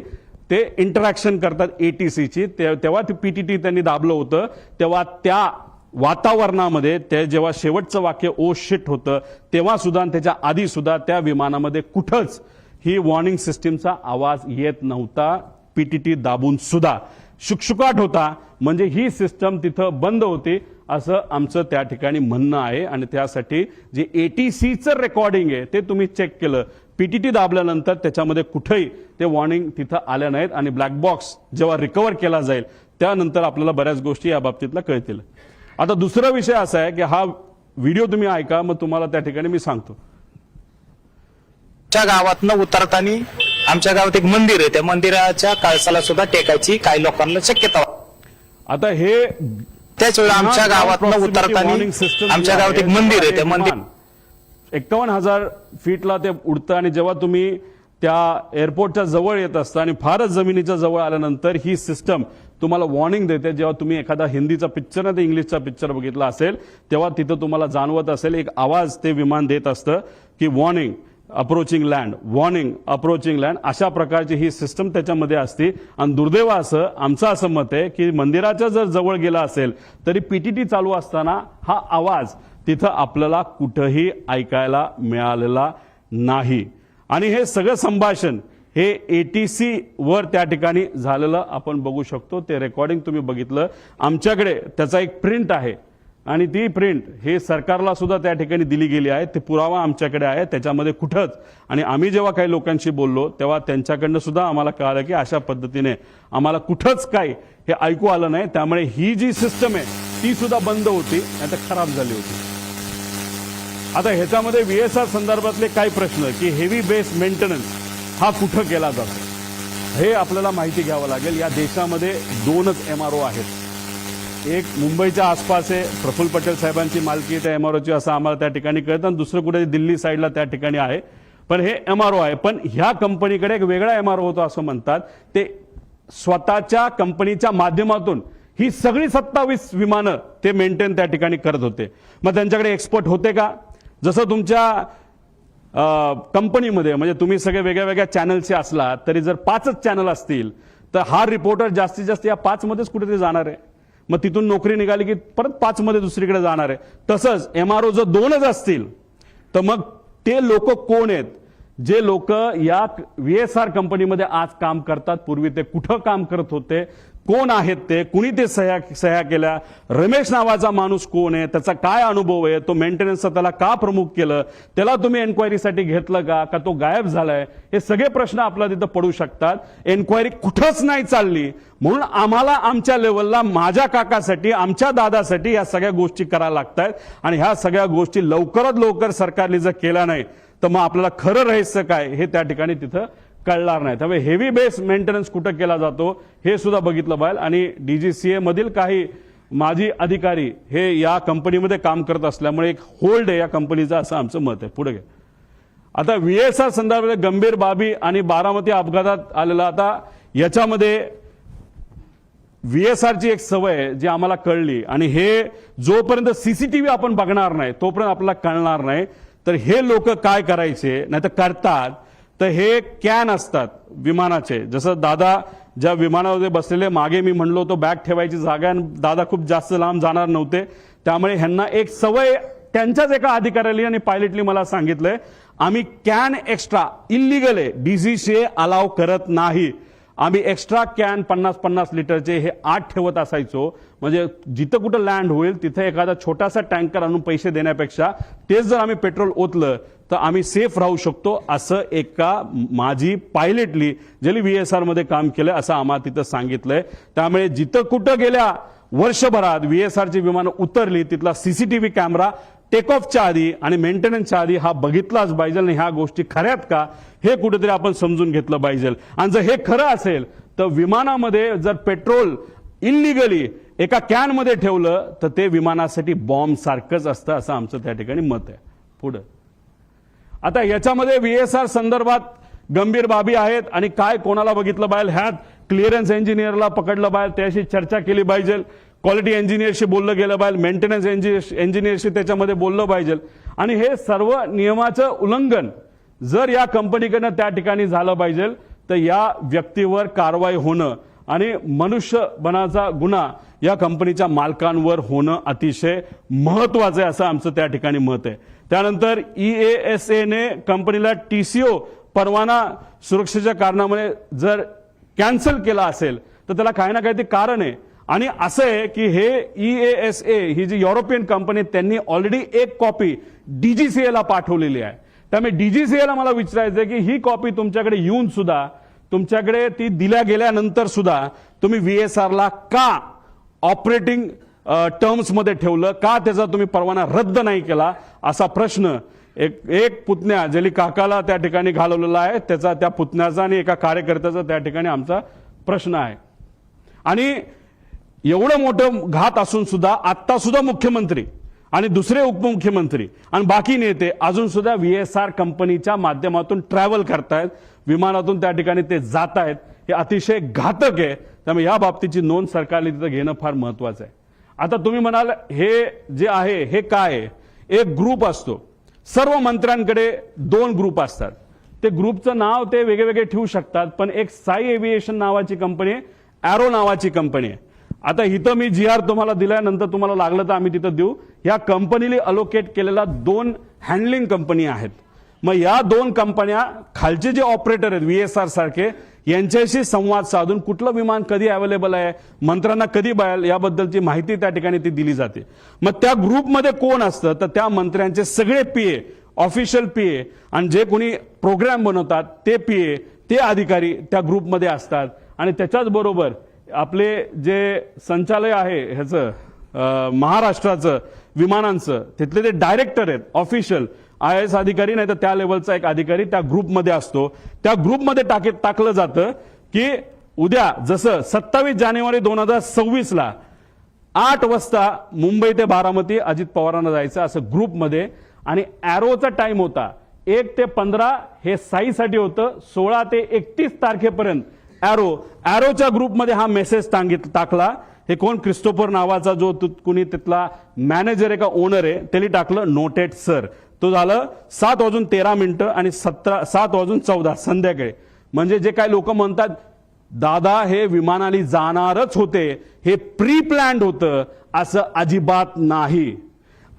ते इंटरॅक्शन करतात ATCची. तेव्हा ती PTT त्यांनी दाबलं होतं, तेव्हा त्या वातावरणामध्ये ते जेव्हा शेवटचं वाक्य ओ शिट होतं तेव्हा सुद्धा त्याच्या आधी सुद्धा त्या विमानामध्ये कुठंच ही वॉर्निंग सिस्टीमचा आवाज येत नव्हता, पीटीटी दाबून सुद्धा शुकशुकाट होता, म्हणजे ही सिस्टम तिथं बंद होती असं आमचं त्या ठिकाणी म्हणणं आहे. आणि त्यासाठी जे एटीसीचं रेकॉर्डिंग आहे ते तुम्ही चेक केलं, पीटीटी दाबल्यानंतर त्याच्यामध्ये कुठेही ते वॉर्निंग तिथं आल्या नाहीत. आणि ब्लॅक बॉक्स जेव्हा रिकव्हर केला जाईल त्यानंतर आपल्याला बऱ्याच गोष्टी या बाबतीतला कळतील. आता दुसरा विषय असा आहे की हा व्हिडिओ तुम्ही ऐका, मग तुम्हाला त्या ठिकाणी मी सांगतो.
आमच्या गावातनं उतरताना आमच्या गावात एक मंदिर आहे, त्या मंदिराच्या कळसाला सुद्धा टेकायची काही लोकांना शक्यता.
आता हे
त्याच वेळी आमच्या गावातनं उतरताना आमच्या गावात एक मंदिर आहे, त्या मंदिर
51,000 फीटला ते उडतं. आणि जेव्हा तुम्ही त्या एअरपोर्टच्या जवळ येत असता आणि फारच जमिनीच्या जवळ आल्यानंतर ही सिस्टम तुम्हाला वॉर्निंग देते. जेव्हा तुम्ही एखादा हिंदीचा पिक्चर नाही तर इंग्लिशचा पिक्चर बघितला असेल तेव्हा तिथं तुम्हाला जाणवत असेल एक आवाज ते विमान देत असतं की warning approaching land, warning approaching land, अशा प्रकारची ही सिस्टम त्याच्यामध्ये असते. आणि दुर्दैव असं आमचं असं मत आहे की मंदिराच्या जर जवळ गेला असेल तरी पीटीटी चालू असताना हा आवाज तिथं आपल्याला कुठंही ऐकायला मिळालेला नाही. आणि हे सगळं संभाषण हे एटीसी वर त्या ठिकाणी झालेलं आपण बघू शकतो. ते रेकॉर्डिंग तुम्ही बघितलं, आमच्याकडे त्याचा एक प्रिंट आहे आणि ती प्रिंट हे सरकारला सुद्धा त्या ठिकाणी दिली गेली आहे. ते पुरावा आमच्याकडे आहे, त्याच्यामध्ये कुठंच. आणि आम्ही जेव्हा काही लोकांशी बोललो तेव्हा त्यांच्याकडनं सुद्धा आम्हाला कळालं की अशा पद्धतीने आम्हाला कुठंच काही हे ऐकू आलं नाही. त्यामुळे ही जी सिस्टम आहे ती सुद्धा बंद होती, नाही तर खराब झाली होती. आता ह्याच्यामध्ये VSR संदर्भातले काय प्रश्न की हेवी बेस मेंटेनन्स हा कुठं केला जातो हे आपल्याला माहिती घ्यावं लागेल. या देशामध्ये 2च MRO आहेत. एक मुंबईच्या आसपास आहे, प्रफुल्ल पटेल साहेबांची मालकी त्या MROची असं आम्हाला त्या ठिकाणी कळतं. आणि दुसरं कुठे दिल्ली साईडला त्या ठिकाणी आहे. पण हे MRO आहे. पण ह्या कंपनीकडे एक वेगळा MRO होतो असं म्हणतात. ते स्वतःच्या कंपनीच्या माध्यमातून ही सगळी 27 विमानं ते मेंटेन त्या ठिकाणी करत होते. मग त्यांच्याकडे एक्सपोर्ट होते का? जसं तुमच्या कंपनीमध्ये म्हणजे तुम्ही सगळे वेगळ्या वेगळ्या चॅनलचे असला तरी जर 5च चॅनल असतील तर हा रिपोर्टर जास्तीत जास्त या 5 मध्येच कुठेतरी जाणार आहे. मग तिथून नोकरी निघाली की परत 5 मध्ये दुसरीकडे जाणार आहे. तसंच MRO जर 2च असतील तर मग ते लोक कोण आहेत? जे लोक या VSR कंपनीमध्ये आज काम करतात, पूर्वी ते कुठं काम करत होते, कोण आहेत ते, कुणी ते सह्या केल्या, रमेश नावाचा माणूस कोण आहे, त्याचा काय अनुभव आहे, तो मेंटेनन्सचा त्याला का प्रमुख केलं, त्याला तुम्ही एन्क्वायरीसाठी घेतलं का तो गायब झालाय, हे सगळे प्रश्न आपल्याला तिथं पडू शकतात. एन्क्वायरी कुठंच नाही चालली म्हणून आम्हाला आमच्या लेवलला माझ्या काकासाठी आमच्या दादासाठी या सगळ्या गोष्टी करायला लागतात. आणि ह्या सगळ्या गोष्टी लवकरात लवकर सरकारने जर केल्या नाही तर मग आपल्याला खरं रहस्य काय हे त्या ठिकाणी तिथं कळणार नाही. त्यामुळे हेवी बेस मेंटेनन्स कुठं केला जातो हे सुद्धा बघितलं पाहिजे. आणि DGCA मधील काही माजी अधिकारी हे या कंपनीमध्ये काम करत असल्यामुळे एक होल्ड आहे या कंपनीचा असं आमचं मत आहे. पुढे आता VSR संदर्भात गंभीर बाबी आणि बारामती अपघातात आलेला. आता याच्यामध्ये VSRची एक सवय जी आम्हाला कळली आणि हे जोपर्यंत CCTV आपण बघणार नाही तोपर्यंत आपल्याला कळणार नाही. तर हे लोक काय करायचे नाही तर करतात तर हे कॅन असतात विमानाचे. जसं दादा ज्या विमानामध्ये बसलेले, मागे मी म्हणलो होतो बॅग ठेवायची जागा, आणि दादा खूप जास्त लांब जाणार नव्हते त्यामुळे ह्यांना एक सवय त्यांच्याच एका अधिकाऱ्याने आणि पायलटनी मला सांगितलंय, आम्ही कॅन एक्स्ट्रा इल्लीगल आहे, DGCA अलाव करत नाही. आम्ही एक्स्ट्रा कॅन 50-50 लिटरचे हे 8 ठेवत असायचो. म्हणजे जिथं कुठं लँड होईल तिथे एखादा छोटासा टँकर आणून पैसे देण्यापेक्षा तेच जर आम्ही पेट्रोल ओतलं तर आम्ही सेफ राहू शकतो, असं एका माजी पायलटली ज्यांनी VSR मध्ये काम केलं असं आम्हाला तिथं सांगितलंय. त्यामुळे जिथं कुठं गेल्या वर्षभरात VSRची विमानं उतरली तिथला CCTV कॅमेरा टेक ऑफच्या आधी आणि मेंटेनन्सच्या आधी हा बघितलाच पाहिजे. आणि ह्या गोष्टी खऱ्यात का हे कुठेतरी आपण समजून घेतलं पाहिजे. आणि जर हे खरं असेल तर विमानामध्ये जर पेट्रोल इल्लीगली एका कॅन मध्ये ठेवलं तर ते विमानासाठी बॉम्ब सारखंच असतं असं आमचं त्या ठिकाणी मत आहे. पुढे आता याच्यामध्ये VSR संदर्भात गंभीर बाबी आहेत आणि काय कोणाला बघितलं पाहिजे, ह्यात क्लिअरन्स इंजिनियरला पकडलं पाहिजे, त्याशी चर्चा केली पाहिजे, क्वालिटी इंजिनियरशी बोललं गेलं पाहिजे, मेंटेनन्स इंजिनियरशी त्याच्यामध्ये बोललं पाहिजे. आणि हे सर्व नियमाचं उल्लंघन जर या कंपनीकडनं त्या ठिकाणी झालं पाहिजे तर या व्यक्तीवर कारवाई होणं आणि मनुष्यबळाचा गुन्हा या कंपनीच्या मालकांवर होणं अतिशय महत्वाचं आहे असं आमचं त्या ठिकाणी मत आहे. त्यानंतर EASA ने कंपनीला TCO परवाना सुरक्षेच्या कारणामुळे जर कॅन्सल केला असेल तर त्याला काही ना काही ते कारण आहे. आणि असं आहे की हे EASA ही जी युरोपियन कंपनी त्यांनी ऑलरेडी एक कॉपी DGCA ला पाठवलेली आहे. त्यामुळे DGCA ला मला विचारायचं आहे की ही कॉपी तुमच्याकडे येऊन सुद्धा तुमच्याकडे ती दिल्या गेल्यानंतर सुद्धा तुम्ही VSR ला का ऑपरेटिंग टर्म्स मध्ये ठेवलं, का त्याचा तुम्ही परवाना रद्द नाही केला, असा प्रश्न एक पुतण्या जेली काकाला त्या ठिकाणी घालवलेला आहे, त्याचा त्या पुतण्याचा आणि एका कार्यकर्त्याचा त्या ठिकाणी आमचा प्रश्न आहे. आणि एवढं मोठं घात असून सुद्धा आता सुद्धा मुख्यमंत्री आणि दुसरे उपमुख्यमंत्री आणि बाकी नेते अजून सुद्धा VSR कंपनीच्या माध्यमातून ट्रॅव्हल करतायत, विमानातून त्या ठिकाणी ते जात आहेत. हे अतिशय घातक आहे. त्यामुळे या बाबतीची नोंद सरकारने तिथं घेणं फार महत्वाचं आहे. आता तुम्ही म्हणाल हे जे आहे हे काय आहे, एक ग्रुप असतो. सर्व मंत्र्यांकडे 2 ग्रुप असतात. ते ग्रुपचं नाव ते वेगवेगळे ठेवू शकतात, पण एक साई एव्हिएशन नावाची कंपनी आहे, एरो नावाची कंपनी आहे. आता इथं मी GR तुम्हाला दिल्यानंतर तुम्हाला लागलं तर आम्ही तिथं देऊ. या कंपनीला अलोकेट केलेल्या 2 हँडलिंग कंपनी आहेत. मग या 2 कंपन्या खालचे जे ऑपरेटर आहेत VSR सारखे यांच्याशी संवाद साधून कुठलं विमान कधी अवेलेबल आहे, मंत्र्यांना कधी बाहेर याबद्दलची माहिती त्या ठिकाणी ती दिली जाते. मग त्या ग्रुपमध्ये कोण असतं तर त्या मंत्र्यांचे सगळे PA, ऑफिशियल PA आणि जे कोणी प्रोग्राम बनवतात ते PA, ते अधिकारी त्या ग्रुपमध्ये असतात. आणि त्याच्याच बरोबर आपले जे संचालय आहे ह्याचं महाराष्ट्राचं विमानांचं तिथले ते डायरेक्टर आहेत, ऑफिशियल IAS अधिकारी नाही तर त्या लेवलचा एक अधिकारी त्या ग्रुपमध्ये असतो. त्या ग्रुपमध्ये टाकलं जातं की उद्या जसं 27 जानेवारी 2026 ला 8 वाजता मुंबई ते बारामती अजित पवारांना जायचं असं ग्रुपमध्ये. आणि एरोचा टाइम होता 1 ते 15 हे साईसाठी होतं, 16 ते 31 तारखेपर्यंत एरोच्या ग्रुपमध्ये हा मेसेज टाकला. हे कोण क्रिस्टोफर नावाचा जो कुणी तिथला मॅनेजर आहे का ओनर आहे त्यांनी टाकलं नोटेड सर. तो झालं 7:13 आणि 7:14 संध्याकाळी. म्हणजे जे काही लोक म्हणतात दादा हे विमानाने जाणारच होते, हे प्री प्लॅन्ड होतं, असं अजिबात नाही.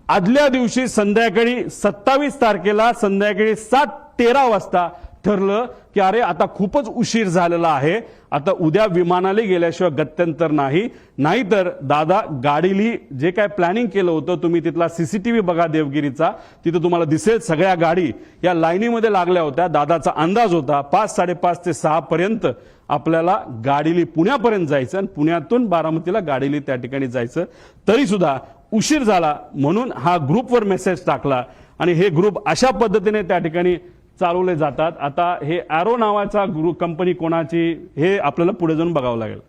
आदल्या दिवशी संध्याकाळी 27 तारखेला संध्याकाळी 7:13 वाजता ठरलं की अरे आता खूपच उशीर झालेला आहे, आता उद्या विमानाला गेल्याशिवाय गत्यंतर नाही. नाहीतर दादा गाडीली जे काय प्लॅनिंग केलं होतं, तुम्ही तिथला CCTV बघा देवगिरीचा, तिथं तुम्हाला दिसेल सगळ्या गाडी या लाईनीमध्ये लागल्या होत्या. दादाचा अंदाज होता 5, 5:30 ते 6 पर्यंत आपल्याला गाडीली पुण्यापर्यंत जायचं आणि पुण्यातून बारामतीला गाडीली त्या ठिकाणी जायचं. तरी सुद्धा उशीर झाला म्हणून हा ग्रुपवर मेसेज टाकला आणि हे ग्रुप अशा पद्धतीने त्या ठिकाणी चालवले जातात. आता हे एरो नावाचा ग्रुप कंपनी कोणाची हे आपल्याला पुढे जाऊन बघावं लागेल.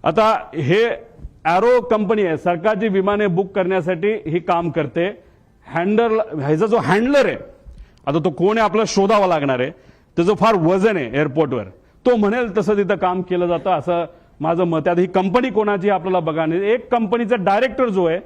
आता हे एरो कंपनी आहे, सरकारची विमाने बुक करण्यासाठी ही काम करते. ह्याचा जो हँडलर आहे आता तो कोण आहे आपल्याला शोधावा लागणार आहे. त्याचं फार वजन आहे एअरपोर्टवर, तो म्हणेल तसं तिथं काम केलं जातं असं माझं मत आहे. ही कंपनी कोणाची आपल्याला बघायला, एक कंपनीचा डायरेक्टर जो आहे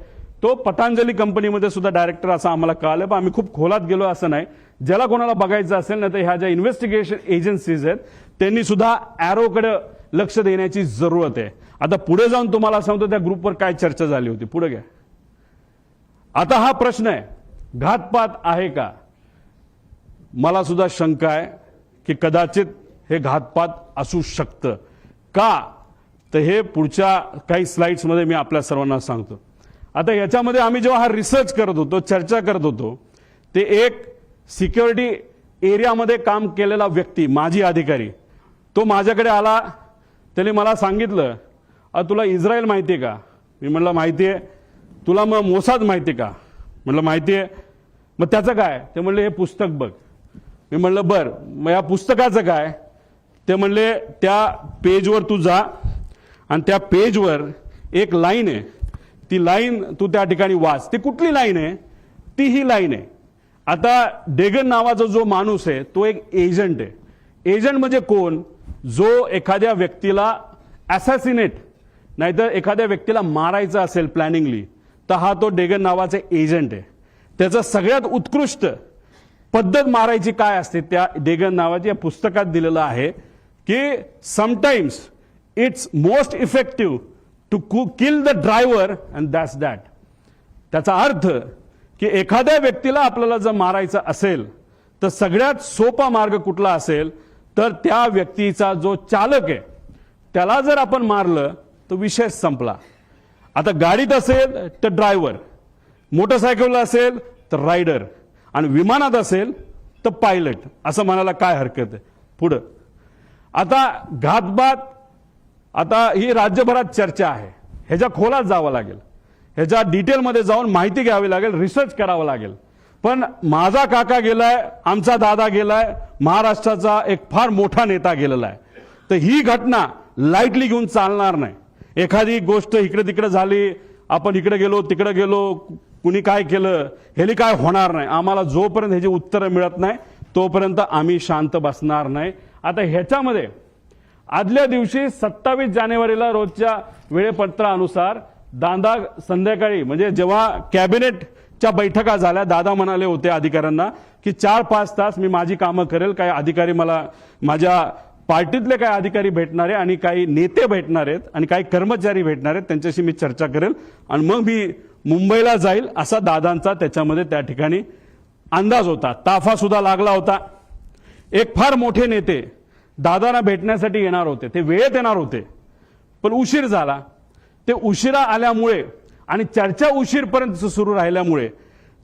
तो पतंजली कंपनीमध्ये सुद्धा डायरेक्टर असं आम्हाला कळालं. पण आम्ही खूप खोलात गेलो असं नाही. ज्याला कोणाला बघायचं असेल ना तर ह्या ज्या इन्व्हेस्टिगेशन एजन्सीज आहेत त्यांनी सुद्धा एरोकडे लक्ष देण्याची जरूरत आहे. आता पुढे जाऊन तुम्हाला सांगतो त्या ग्रुपवर काय चर्चा झाली होती, पुढे घ्या. आता हा प्रश्न आहे घातपात आहे का. मला सुद्धा शंका आहे की कदाचित हे घातपात असू शकतं. का तर हे पुढच्या काही स्लाइड्स मध्ये मी आपल्या सर्वांना सांगतो. आता याच्यामध्ये आम्ही जेव्हा हा रिसर्च करत होतो, चर्चा करत होतो, ते एक सिक्युरिटी एरियामध्ये काम केलेला व्यक्ती माजी अधिकारी तो माझ्याकडे आला. त्याने मला सांगितलं तुला इस्रायल माहिती आहे का. मी म्हटलं माहिती आहे. तुला मग मोसाद माहिती आहे का. म्हटलं माहिती आहे. मग त्याचं काय. ते म्हणले हे पुस्तक बघ. मी म्हटलं बर मग या पुस्तकाचं काय. ते म्हणले त्या पेजवर तू जा आणि त्या पेजवर एक लाईन आहे, ती लाईन तू त्या ठिकाणी वाच. ती कुठली लाईन आहे, ती ही लाईन आहे. आता डेगन नावाचा जो माणूस आहे तो एक एजंट आहे. एजंट म्हणजे कोण, जो एखाद्या व्यक्तीला असॅसिनेट नाहीतर एखाद्या व्यक्तीला मारायचं असेल प्लॅनिंगली तर हा तो डेगन नावाचा एजंट आहे. त्याचं सगळ्यात उत्कृष्ट पद्धत मारायची काय असते त्या डेगन नावाच्या पुस्तकात दिलेलं आहे की sometimes it's most effective to kill the driver and that's that. त्याचा अर्थ की एखाद्या व्यक्तीला आपल्याला जर मारायचं असेल तर सगळ्यात सोपा मार्ग कुठला असेल तर त्या व्यक्तीचा जो चालक आहे त्याला जर आपण मारलं तर विषय संपला. आता गाडीत असेल तर ड्रायव्हर, मोटरसायकलला असेल तर रायडर आणि विमानात असेल तर पायलट, असं म्हणायला काय हरकत आहे. पुढं आता घातपात, आता ही राज्यभरात चर्चा आहे, ह्याच्या खोलात जावं लागेल, ह्याच्या डिटेलमध्ये जाऊन माहिती घ्यावी लागेल, रिसर्च करावं लागेल. पण माझा काका गेलाय, आमचा दादा गेलाय, महाराष्ट्राचा एक फार मोठा नेता गेलेला आहे. तर ही घटना लाईटली घेऊन चालणार नाही. एखादी गोष्ट इकडे तिकडे झाली, आपण इकडे गेलो तिकडे गेलो, कुणी काय केलं, ह्याली काय होणार नाही. आम्हाला जोपर्यंत ह्याची उत्तरं मिळत नाही तोपर्यंत आम्ही शांत बसणार नाही. आता ह्याच्यामध्ये आदल्या दिवशी 27 जानेवारीला रोजच्या वेळेपत्रानुसार दादा संध्याकाळी म्हणजे जेव्हा कॅबिनेटच्या बैठका झाल्या, दादा म्हणाले होते अधिकाऱ्यांना की 4-5 तास मी माझी कामं करेल. काही अधिकारी मला, माझ्या पार्टीतले काही अधिकारी भेटणार आहे आणि काही नेते भेटणार आहेत आणि काही कर्मचारी भेटणार आहेत, त्यांच्याशी मी चर्चा करेल आणि मग मी मुंबईला जाईल, असा दादांचा त्याच्यामध्ये त्या ठिकाणी अंदाज होता. ताफा सुद्धा लागला होता. एक फार मोठे नेते दादांना भेटण्यासाठी येणार होते, ते वेळेत येणार होते, पण उशीर झाला. ते उशिरा आल्यामुळे आणि चर्चा उशीरपर्यंत सुरू राहिल्यामुळे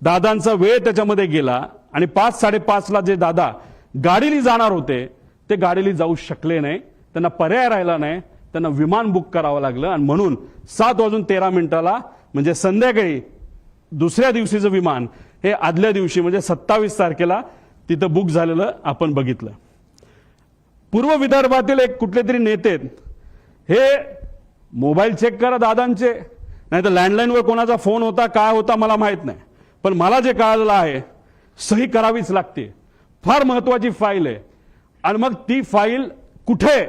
दादांचा वेळ त्याच्यामध्ये गेला आणि 5-5:30ला जे दादा गाडीने जाणार होते ते गाडीने जाऊ शकले नाही. त्यांना पर्याय राहिला नाही, त्यांना विमान बुक करावं लागलं आणि म्हणून 7:13 म्हणजे संध्याकाळी दुसऱ्या दिवशीचं विमान हे आदल्या दिवशी म्हणजे 27 तारखेला तिथं बुक झालेलं आपण बघितलं. पूर्व विदर्भातील एक कुठले तरी नेते हे मोबाईल चेक करा दादांचे, नाही तर लँडलाईनवर कोणाचा फोन होता काय होता मला माहित नाही, पण मला जे कळालेलं आहे सही करावीच लागते. फार महत्वाची फाईल आहे आणि मग ती फाईल कुठे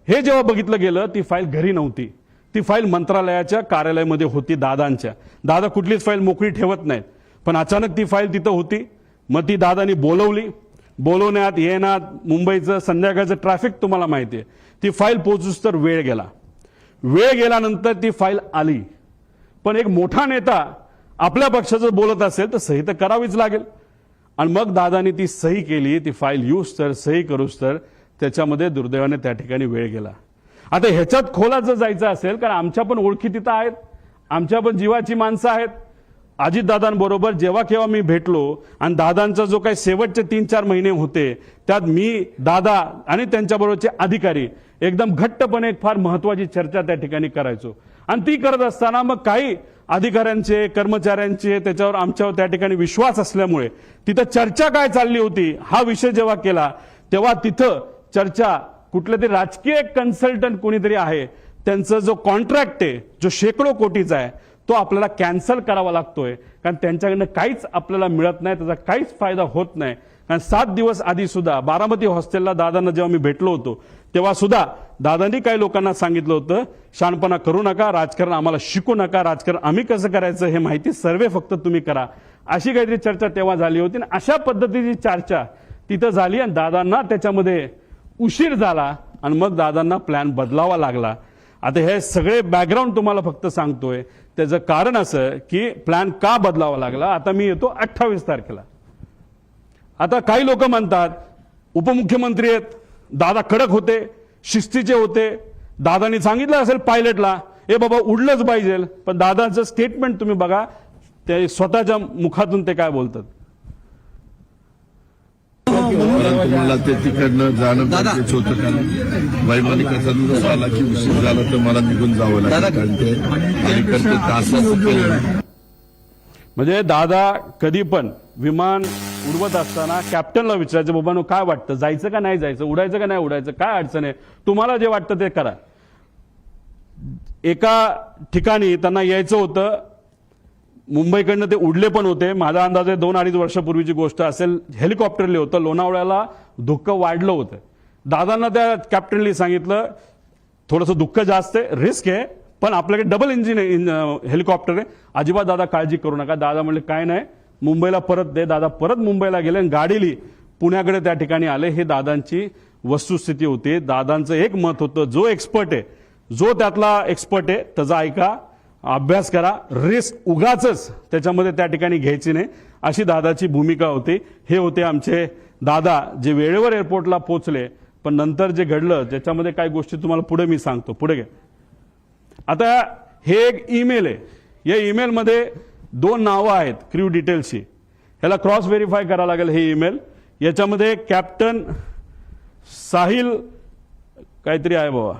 हे जेव्हा बघितलं गेलं ती फाईल घरी नव्हती, ती फाईल मंत्रालयाच्या कार्यालयामध्ये होती दादांच्या. दादा कुठलीच फाईल मोकळी ठेवत नाहीत, पण अचानक ती फाईल तिथं होती. मग ती दादांनी बोलवली, बोलवण्यात येण्यात मुंबईचं संध्याकाळचं ट्रॅफिक तुम्हाला माहिती आहे, ती फाईल पोहोचूस तर वेळ गेला. वेळ गेल्यानंतर ती फाईल आली, पण एक मोठा नेता आपल्या पक्षाचं बोलत असेल तर सही तर करावीच लागेल. आणि मग दादांनी ती सही केली, ती फाईल यूज तर सही करूस तर त्याच्यामध्ये दुर्दैवाने त्या ठिकाणी वेळ गेला. आता ह्याच्यात खोलात जर जायचं असेल, कारण आमच्या पण ओळखी तिथं आहेत, आमच्या पण जीवाची माणसं आहेत. अजितदादांबरोबर जेव्हा केव्हा मी भेटलो आणि दादांचा जो काही शेवटचे 3-4 महिने होते त्यात मी, दादा आणि त्यांच्याबरोबरचे अधिकारी एकदम घट्टपणे एक फार महत्वाची चर्चा त्या ठिकाणी करायचो. आणि ती करत असताना मग काही अधिकाऱ्यांचे, कर्मचाऱ्यांचे त्याच्यावर आमच्यावर त्या ठिकाणी विश्वास असल्यामुळे तिथं चर्चा काय चालली होती हा विषय जेव्हा केला तेव्हा तिथं चर्चा कुठले तरी राजकीय कन्सल्टंट कोणीतरी आहे, त्यांचा जो कॉन्ट्रॅक्ट आहे जो शेकडो कोटीचा आहे तो आपल्याला कॅन्सल करावा लागतोय, कारण त्यांच्याकडनं काहीच आपल्याला मिळत नाही, त्याचा काहीच फायदा होत नाही. कारण 7 दिवस आधी सुद्धा बारामती हॉस्टेलला दादांना जेव्हा मी भेटलो होतो तेव्हा सुद्धा दादांनी काही लोकांना सांगितलं होतं, शहाणपणा करू नका, राजकारण आम्हाला शिकू नका, राजकारण आम्ही कसं करायचं हे माहिती सर्वे फक्त तुम्ही करा, अशी काहीतरी चर्चा तेव्हा झाली होती. आणि अशा पद्धतीची चर्चा तिथं झाली आणि दादांना त्याच्यामध्ये उशीर झाला आणि मग दादांना प्लॅन बदलावा लागला. आता हे सगळे बॅकग्राऊंड तुम्हाला फक्त सांगतोय, त्याचं कारण असं की प्लॅन का बदलावा लागला. आता मी येतो 28 तारखेला. आता काही लोक म्हणतात उपमुख्यमंत्री आहेत, दादा कडक होते, शिस्तीचे होते, दादांनी सांगितलं असेल पायलटला ए बाबा उडलंच पाहिजे, पण दादांचं स्टेटमेंट तुम्ही बघा, ते स्वतःच्या मुखातून ते काय बोलतात.
मला ते तिकडनं जाणं गरजेचं होतं, कारण वैमानिकाचा दिवस आला की उशीर झाला तर मला निघून जावं लागलं, कारण ते अलीकडचे तास.
म्हणजे दादा कधी पण विमान उडवत असताना कॅप्टनला विचारायचं, बाबांनो काय वाटतं, जायचं का नाही जायचं, उडायचं का नाही उडायचं, काय अडचण आहे, तुम्हाला जे वाटतं ते करा. एका ठिकाणी त्यांना यायचं होतं, मुंबईकडनं ते उडले पण होते, माझा अंदाज आहे 2-2.5 वर्षापूर्वीची गोष्ट असेल, हेलिकॉप्टरले होतं, लोणावळ्याला धुक्क वाढलं होतं. दादांना त्या कॅप्टनली सांगितलं थोडंसं दुःख जास्त आहे, रिस्क आहे, पण आपल्याकडे डबल इंजिन हेलिकॉप्टर आहे, अजिबात दादा काळजी करू नका. दादा म्हणले काय नाही, मुंबईला परत दे. दादा परत मुंबईला गेले आणि गाडीली पुण्याकडे त्या ठिकाणी आले. हे दादांची वस्तुस्थिती होती. दादांचं एक मत होतं, जो एक्सपर्ट आहे, जो त्यातला एक्सपर्ट आहे त्याचा ऐका, अभ्यास करा, रिस्क उगाचच त्याच्यामध्ये त्या ठिकाणी घ्यायची नाही, अशी दादाची भूमिका होती. हे होते आमचे दादा जे वेळेवर एअरपोर्टला पोहोचले, पण नंतर जे घडलं ज्याच्यामध्ये काही गोष्टी तुम्हाला पुढे मी सांगतो. पुढे घ्या. आता हे एक ईमेल आहे. या ईमेलमध्ये 2 नावं आहेत क्रू डिटेल्सची. ह्याला क्रॉस व्हेरीफाय करावं लागेल हे ईमेल. याच्यामध्ये कॅप्टन साहिल काहीतरी आहे बाबा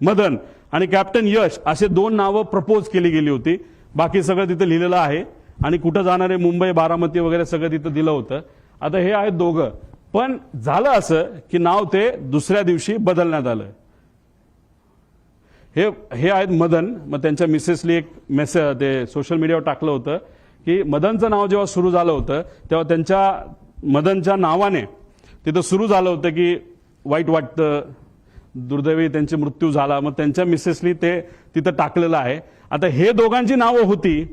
मदन आणि कॅप्टन यश असे 2 नावं प्रपोज केली गेली होती. बाकी सगळं तिथं लिहिलेलं आहे आणि कुठं जाणारे मुंबई बारामती वगैरे सगळं तिथं दिलं होतं. आता हे आहेत दोघं, पण झालं असं की नाव ते दुसऱ्या दिवशी बदलण्यात आलं. हे आहेत मदन. मग त्यांच्या मिसेसली एक मेसेज ते सोशल मीडियावर टाकलं होतं की मदनचं नाव जेव्हा सुरू झालं होतं तेव्हा त्यांच्या मदनच्या नावाने तिथं सुरू झालं होतं की वाईट वाटतं, दुर्दैवी त्यांची मृत्यू झाला. मग त्यांच्या मिसेसली ते तिथं टाकलेलं आहे. आता हे दोघांची नावं होती,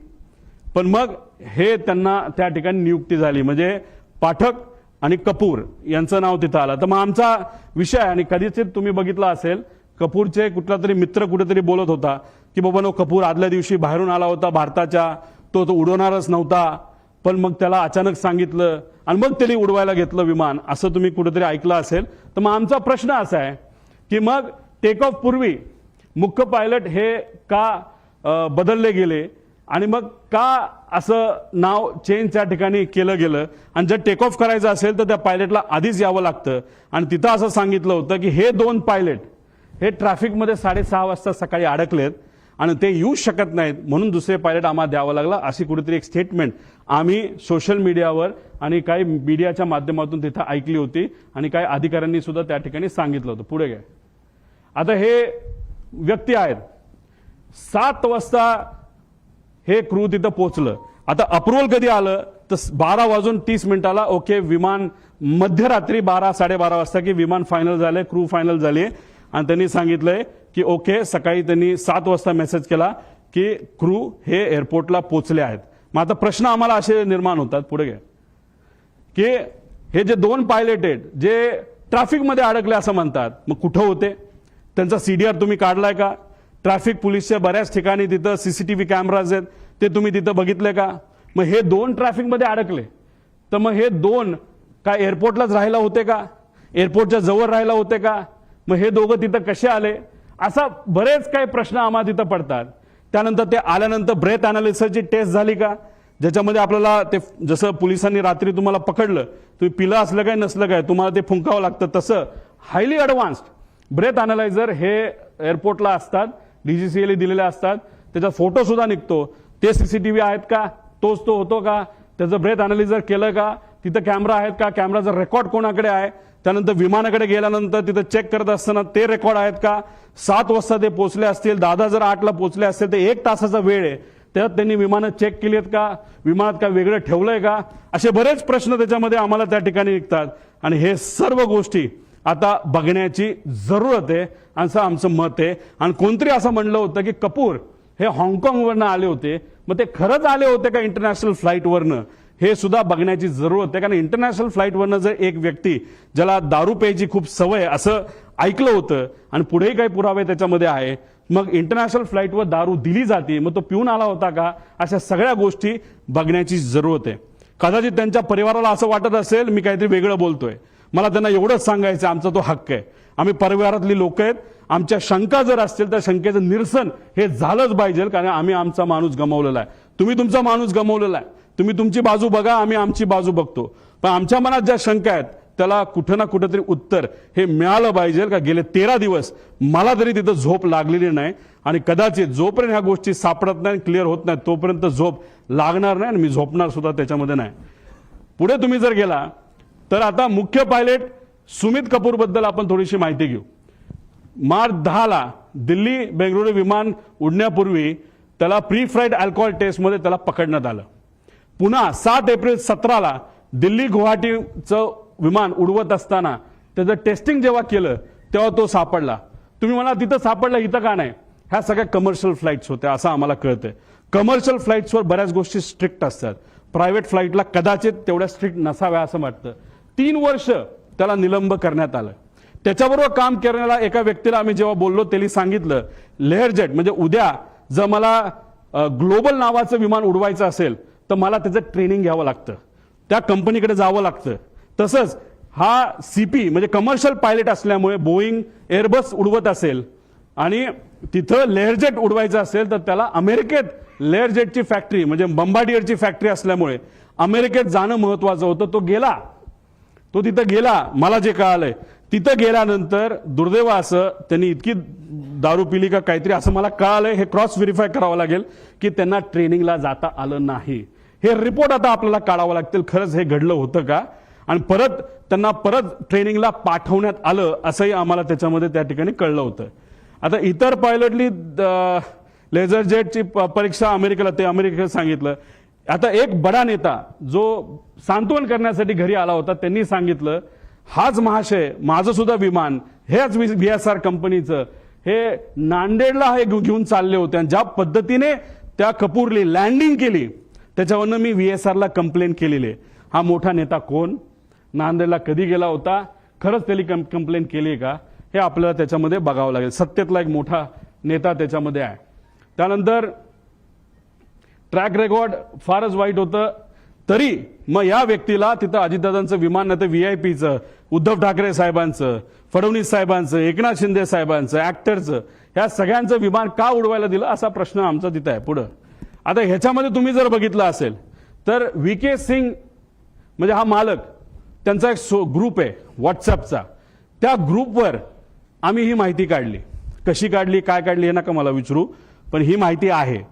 पण मग हे त्यांना त्या ठिकाणी नियुक्ती झाली, म्हणजे पाठक आणि कपूर यांचं नाव तिथं आलं. तर मग आमचा विषय आणि कधीच तुम्ही बघितला असेल कपूरचे कुठला तरी मित्र कुठेतरी बोलत होता की बाबा नो कपूर आदल्या दिवशी बाहेरून आला होता भारताच्या, तो उडवणारच नव्हता, पण मग त्याला अचानक सांगितलं आणि मग त्यांनी उडवायला घेतलं विमान, असं तुम्ही कुठेतरी ऐकलं असेल. तर मग आमचा प्रश्न असा आहे की मग टेक ऑफ पूर्वी मुख्य पायलट हे का बदलले गेले आणि मग का असं नाव चेंज त्या ठिकाणी केलं गेलं. आणि जर टेक ऑफ करायचं असेल तर त्या पायलटला आधीच यावं लागतं. आणि तिथं असं सांगितलं होतं की हे 2 पायलट हे ट्रॅफिकमध्ये 6:30 वाजता सकाळी अडकलेत आणि ते येऊ शकत नाहीत, म्हणून दुसरे पायलट आम्हाला द्यावं लागला, अशी कुठेतरी एक स्टेटमेंट आम्ही सोशल मीडियावर आणि काही मीडियाच्या माध्यमातून तिथं ऐकली होती आणि काही अधिकाऱ्यांनी सुद्धा त्या ठिकाणी सांगितलं होतं. पुढे घ्या. आता हे व्यक्ती आहेत 7 वाजता हे क्रू तिथं पोहोचलं. आता अप्रुव्हल कधी आलं तर 12:30 ओके, विमान मध्यरात्री 12-12:30 वाजता की विमान फायनल झालंय, क्रू फायनल झाली आणि त्यांनी सांगितलंय की ओके. सकाळी त्यांनी 7 वाजता मेसेज केला की क्रू हे एअरपोर्टला पोहोचले आहेत. मग आता प्रश्न आम्हाला असे निर्माण होतात. पुढे घ्या. की हे जे 2 पायलट आहेत जे ट्रॅफिकमध्ये अडकले असं म्हणतात, मग कुठं होते, त्यांचा सीडीआर तुम्ही काढलाय का? ट्रॅफिक पोलीसच्या बऱ्याच ठिकाणी तिथं सीसीटीव्ही कॅमेराज आहेत, ते तुम्ही तिथं बघितले का? मग हे 2 ट्रॅफिकमध्ये अडकले तर मग हे 2 काय एअरपोर्टलाच राहायला होते का? एअरपोर्टच्या जवळ राहायला होते का? मग हे दोघं तिथं कसे आले? असा बरेच काही प्रश्न आम्हाला तिथं पडतात. त्यानंतर ते आल्यानंतर ब्रेथ अनालिसिसची टेस्ट झाली का, ज्याच्यामध्ये आपल्याला ते जसं पोलिसांनी रात्री तुम्हाला पकडलं, तुम्ही पिलं असलं काय नसलं काय तुम्हाला ते फुंकावं लागतं, तसं हायली ॲडव्हान्स्ड ब्रेथ अनालायझर हे एअरपोर्टला असतात, डीजीसीएला दिलेले असतात. त्याचा फोटो सुद्धा निघतो. ते सीसीटीव्ही आहेत का, तोच तो होतो का, त्याचं ब्रेथ अनालिझर केलं का, तिथं कॅमेरा आहेत का, कॅमेराचा रेकॉर्ड कोणाकडे आहे, त्यानंतर विमानाकडे गेल्यानंतर तिथं चेक करत असताना ते रेकॉर्ड आहेत का. 7 वाजता ते पोहोचले असतील, दादा जर 8ला पोहोचले असतील तर 1 तासाचा वेळ आहे, त्यात त्यांनी विमानं चेक केली आहेत का, विमानात काय वेगळं ठेवलंय का, असे बरेच प्रश्न त्याच्यामध्ये आम्हाला त्या ठिकाणी निघतात. आणि हे सर्व गोष्टी आता बघण्याची जरूरत आहे असं आमचं मत आहे. आणि कोणतरी असं म्हणलं होतं की कपूर हे हाँगकाँगवरनं आले होते, मग ते खरंच आले होते का इंटरनॅशनल फ्लाईटवरनं, हे सुद्धा बघण्याची जरूरत आहे. कारण इंटरनॅशनल फ्लाईटवरनं जर एक व्यक्ती ज्याला दारू प्यायची खूप सवय असं ऐकलं होतं आणि पुढेही काही पुरावे त्याच्यामध्ये आहे, मग इंटरनॅशनल फ्लाईटवर दारू दिली जाते, मग तो पिऊन आला होता का, अशा सगळ्या गोष्टी बघण्याची जरूरत आहे. कदाचित त्यांच्या परिवाराला असं वाटत असेल मी काहीतरी वेगळं बोलतोय. मला त्यांना एवढंच सांगायचं, आमचा तो हक्क आहे. आम्ही परिवारातली लोक आहेत, आमच्या शंका जर असतील तर शंकेचं निरसन हे झालंच पाहिजे, कारण आम्ही आमचा माणूस गमावलेला आहे, तुम्ही तुमचा माणूस गमावलेला आहे. तुम्ही तुमची बाजू बघा, आम्ही आमची बाजू बघतो. पण आमच्या मनात ज्या शंका आहेत त्याला कुठं ना कुठेतरी उत्तर हे मिळालं पाहिजे. का गेले 13 दिवस मला तरी तिथं झोप लागलेली नाही आणि कदाचित जोपर्यंत ह्या गोष्टी सापडत नाही, क्लिअर होत नाही, तोपर्यंत झोप लागणार नाही आणि मी झोपणार सुद्धा त्याच्यामध्ये नाही. पुढे तुम्ही जर गेला तर आता मुख्य पायलट सुमित कपूर बद्दल आपण थोडीशी माहिती घेऊ. मार्च 10ला दिल्ली बेंगळुरू विमान उडण्यापूर्वी त्याला प्री फ्लाईट अल्कोहोल टेस्टमध्ये त्याला पकडण्यात आलं. पुन्हा 7 एप्रिल 17ला दिल्ली गुवाहाटीचं विमान उडवत असताना त्याचं टेस्टिंग जेव्हा केलं तेव्हा तो सापडला. तुम्ही म्हणा तिथं सापडला, इथं का नाही? ह्या सगळ्या कमर्शियल फ्लाईट्स होत्या असं आम्हाला कळतंय. कमर्शियल फ्लाईट्सवर बऱ्याच गोष्टी स्ट्रिक्ट असतात, प्रायव्हेट फ्लाईटला कदाचित तेवढ्या स्ट्रिक्ट नसाव्या असं वाटतं. 3 वर्ष त्याला निलंब करण्यात आलं. त्याच्याबरोबर काम करण्याला एका व्यक्तीला आम्ही जेव्हा बोललो त्यांनी सांगितलं लेअरजेट म्हणजे उद्या जर मला ग्लोबल नावाचं विमान उडवायचं असेल तर मला त्याचं ट्रेनिंग घ्यावं लागतं, त्या कंपनीकडे जावं लागतं, तसंच हा सीपी म्हणजे कमर्शियल पायलट असल्यामुळे बोईंग एअरबस उडवत असेल आणि तिथं लेअरजेट उडवायचं असेल तर त्याला अमेरिकेत लेअरजेटची फॅक्टरी म्हणजे बंबाडियरची फॅक्टरी असल्यामुळे अमेरिकेत जाणं महत्वाचं होतं. तो तिथं गेला. मला जे कळालंय तिथं गेल्यानंतर दुर्दैव असं त्यांनी इतकी दारू पिली का काहीतरी असं मला कळालंय. हे क्रॉस व्हेरीफाय करावं लागेल की त्यांना ट्रेनिंगला जाता आलं नाही. हे रिपोर्ट आता आपल्याला काढावं लागतील खरंच हे घडलं होतं का आणि त्यांना परत ट्रेनिंगला पाठवण्यात आलं असंही आम्हाला त्याच्यामध्ये त्या ठिकाणी कळलं होतं. आता इतर पायलटली लेझर जेटची परीक्षा अमेरिकेला सांगितलं. आता एक बडा नेता जो सांत्वन करण्यासाठी घरी आला होता त्यांनी सांगितलं हाच महाशय माझं सुद्धा विमान हेच VSR कंपनीचं हे नांदेडला हे घेऊन चालले होते आणि ज्या पद्धतीने त्या कपूरली लँडिंग केली त्याच्यावरनं मी VSRला कंप्लेंट केलेली आहे. हा मोठा नेता कोण, नांदेडला कधी गेला होता, खरंच त्यांनी कंप्लेंट केली का हे आपल्याला त्याच्यामध्ये बघावं लागेल. सत्तेतला एक मोठा नेता त्याच्यामध्ये आहे. त्यानंतर ट्रॅक रेकॉर्ड फारच वाईट होतं. तरी मग या व्यक्तीला तिथं अजितदादांचं विमान नाही तर VIPचं, उद्धव ठाकरे साहेबांचं, फडणवीस साहेबांचं, एकनाथ शिंदे साहेबांचं, ऍक्टरचं ह्या सगळ्यांचं विमान का उडवायला दिलं असा प्रश्न आमचा तिथं आहे. पुढं आता ह्याच्यामध्ये तुम्ही जर बघितलं असेल तर VK सिंग म्हणजे हा मालक त्यांचा एक ग्रुप आहे व्हॉट्सअपचा. त्या ग्रुपवर आम्ही ही माहिती काढली. कशी काढली काय काढली हे नका मला विचारू पण ही माहिती आहे.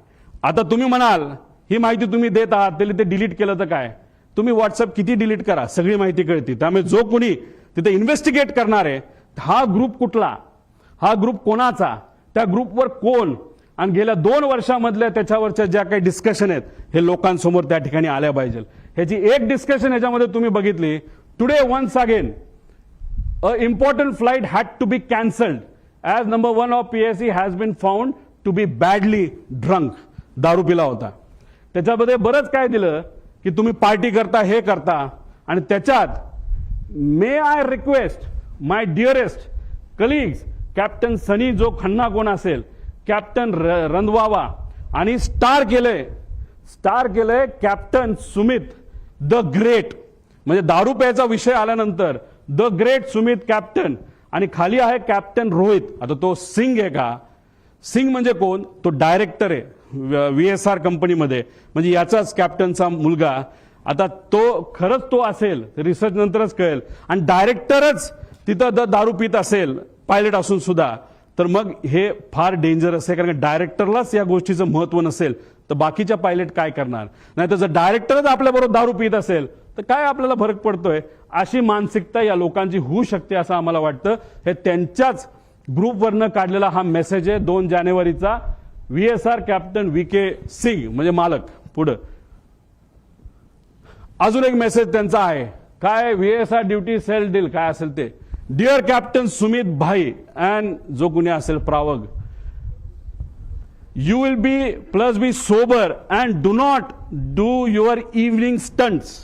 आता तुम्ही म्हणाल ही माहिती तुम्ही देत आहात ते डिलीट केलं तर काय, तुम्ही व्हॉट्सअप किती डिलीट करा सगळी माहिती कळते. त्यामुळे जो कोणी तिथे इन्व्हेस्टिगेट करणार आहे हा ग्रुप कुठला, हा ग्रुप कोणाचा, त्या ग्रुपवर कोण आणि गेल्या 2 वर्षामधल्या त्याच्यावरच्या ज्या काही डिस्कशन आहेत हे लोकांसमोर त्या ठिकाणी आल्या पाहिजे. ह्याची एक डिस्कशन ह्याच्यामध्ये तुम्ही बघितली. Today once again a important flight had to be cancelled as number 1 of PSC has been found to be badly drunk. दारू पिला होता. त्याच्यामध्ये बरंच काय दिलं की तुम्ही पार्टी करता हे करता आणि त्याच्यात may I request my dearest colleagues captain Sunny जो खन्ना कोण असेल कॅप्टन रंधवावा आणि स्टार केलंय कॅप्टन सुमित द ग्रेट. म्हणजे दारू प्यायचा विषय आल्यानंतर द ग्रेट सुमित कॅप्टन आणि खाली आहे कॅप्टन रोहित. आता तो सिंग आहे का, सिंग म्हणजे कोण, तो डायरेक्टर आहे VSR कंपनीमध्ये म्हणजे याचाच कॅप्टनचा मुलगा. आता तो खरंच तो असेल रिसर्च नंतरच कळेल आणि डायरेक्टरच तिथं दारू पित असेल पायलट असून सुद्धा तर मग हे फार डेंजरस आहे. कारण डायरेक्टरलाच या गोष्टीचं महत्व नसेल तर बाकीच्या पायलट काय करणार. नाही तर जर डायरेक्टरच आपल्याबरोबर दारू पित असेल तर काय आपल्याला फरक पडतोय. अशी मानसिकता या लोकांची होऊ शकते असं आम्हाला वाटतं. हे त्यांच्याच ग्रुपवरनं काढलेला हा मेसेज आहे 2 जानेवारीचा. VSR कॅप्टन VK सिंग म्हणजे मालक. पुढं अजून एक मेसेज त्यांचा आहे काय, VSR ड्युटी सेल डील काय असेल ते. डिअर कॅप्टन सुमित भाई अँड जो कुणी असेल प्रावग, you will be sober and do not do your evening stunts.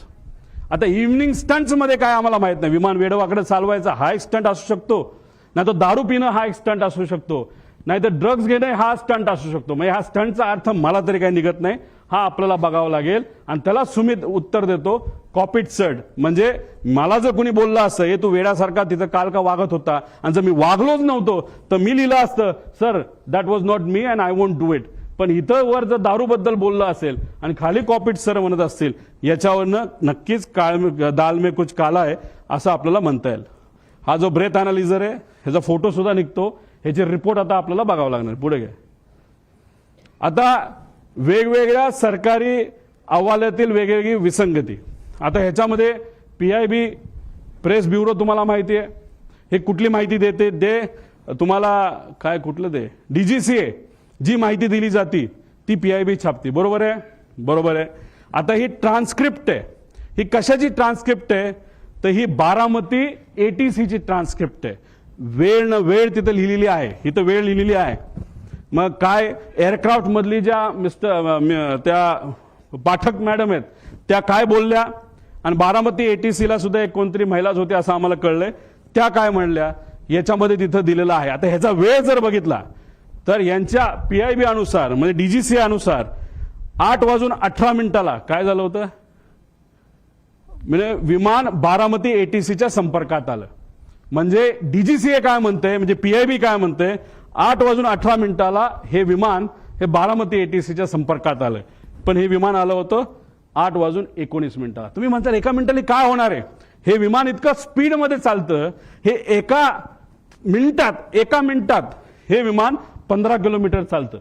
आता इव्हनिंग स्टंट्स मध्ये काय आम्हाला माहित नाही. विमान वेडवाकडे चालवायचा हा एक स्टंट असू शकतो, नाही तर दारू पिणं हा एक स्टंट असू शकतो, नाही तर ड्रग्ज घेणे हा स्टंट असू शकतो. म्हणजे हा स्टंटचा अर्थ मला तरी काही निघत नाही. हा आपल्याला बघावं लागेल आणि त्याला सुमित उत्तर देतो कॉपीट सड. म्हणजे मला जर कोणी बोललं असतं हे तू वेड्यासारखा तिथं काल का वागत होता आणि जर मी वागलोच नव्हतो तर मी लिहिलं असतं sir that was not me and I won't do it. पण इथं वर जर दारूबद्दल बोललं असेल आणि खाली कॉपीट सर म्हणत असतील याच्यावरनं नक्कीच दाल में कुछ काला आहे असं आपल्याला म्हणता येईल. हा जो ब्रेथ अनालिझर आहे ह्याचा फोटो सुद्धा निघतो. ह्याचे रिपोर्ट आता आपल्याला बघावं लागणार. पुढे घ्या. आता वेगवेगळ्या सरकारी अहवालातील वेगवेगळी विसंगती. आता ह्याच्यामध्ये PIB प्रेस ब्युरो तुम्हाला माहिती आहे हे कुठली माहिती देते तुम्हाला काय कुठलं ते DGCA जी माहिती दिली जाती ती PIB छापते. बरोबर आहे, बरोबर आहे. आता ही ट्रान्सक्रिप्ट आहे. ही कशाची ट्रान्सक्रिप्ट आहे तर ही बारामती ATCची ट्रान्सक्रिप्ट आहे. वेळ न वेळ तिथं लिहिलेली आहे. इथं वेळ लिहिलेली आहे. मग काय एअरक्राफ्ट मधली ज्या त्या पाठक मॅडम आहेत त्या काय बोलल्या आणि बारामती ATCला सुद्धा एक कोणतरी महिलाच होती असं आम्हाला कळलंय. त्या काय म्हणल्या याच्यामध्ये तिथं दिलेलं आहे. आता ह्याचा वेळ जर बघितला तर यांच्या PIB अनुसार म्हणजे DGCA अनुसार 8:18 काय झालं होतं म्हणजे विमान बारामती एटीसीच्या संपर्कात आलं. म्हणजे डीजीसीए काय म्हणते, म्हणजे पीआयबी काय म्हणते, 8:18 हे विमान हे बारामती एटीसीच्या संपर्कात आलं. पण हे विमान आलं होतं 8:19. तुम्ही म्हणता एका मिनिटाने काय होणार आहे? हे विमान इतकं स्पीडमध्ये चालतं, हे एका मिनिटात हे विमान 15 किलोमीटर चालतं.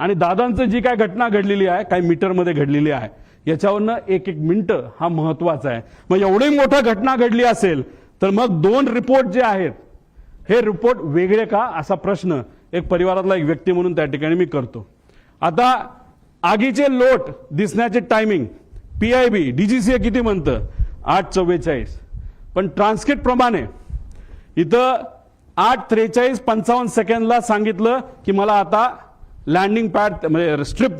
आणि दादांचं जी काय घटना घडलेली आहे, काही मीटरमध्ये घडलेली आहे, याच्यावरनं एक मिनिटं हा महत्वाचा आहे. मग एवढी मोठी घटना घडली असेल तर मग 2 रिपोर्ट जे आहेत हे रिपोर्ट वेगळे का, असा प्रश्न एक परिवारातला एक व्यक्ती म्हणून त्या ठिकाणी मी करतो. आता आगीचे लोट दिसण्याचे टायमिंग पीआयबी डीजीसीए किती म्हणतं? 8:44. पण ट्रान्सक्रिप्ट प्रमाणे इथं 8:43:55 सांगितलं की मला आता लँडिंग पॅड म्हणजे स्ट्रिप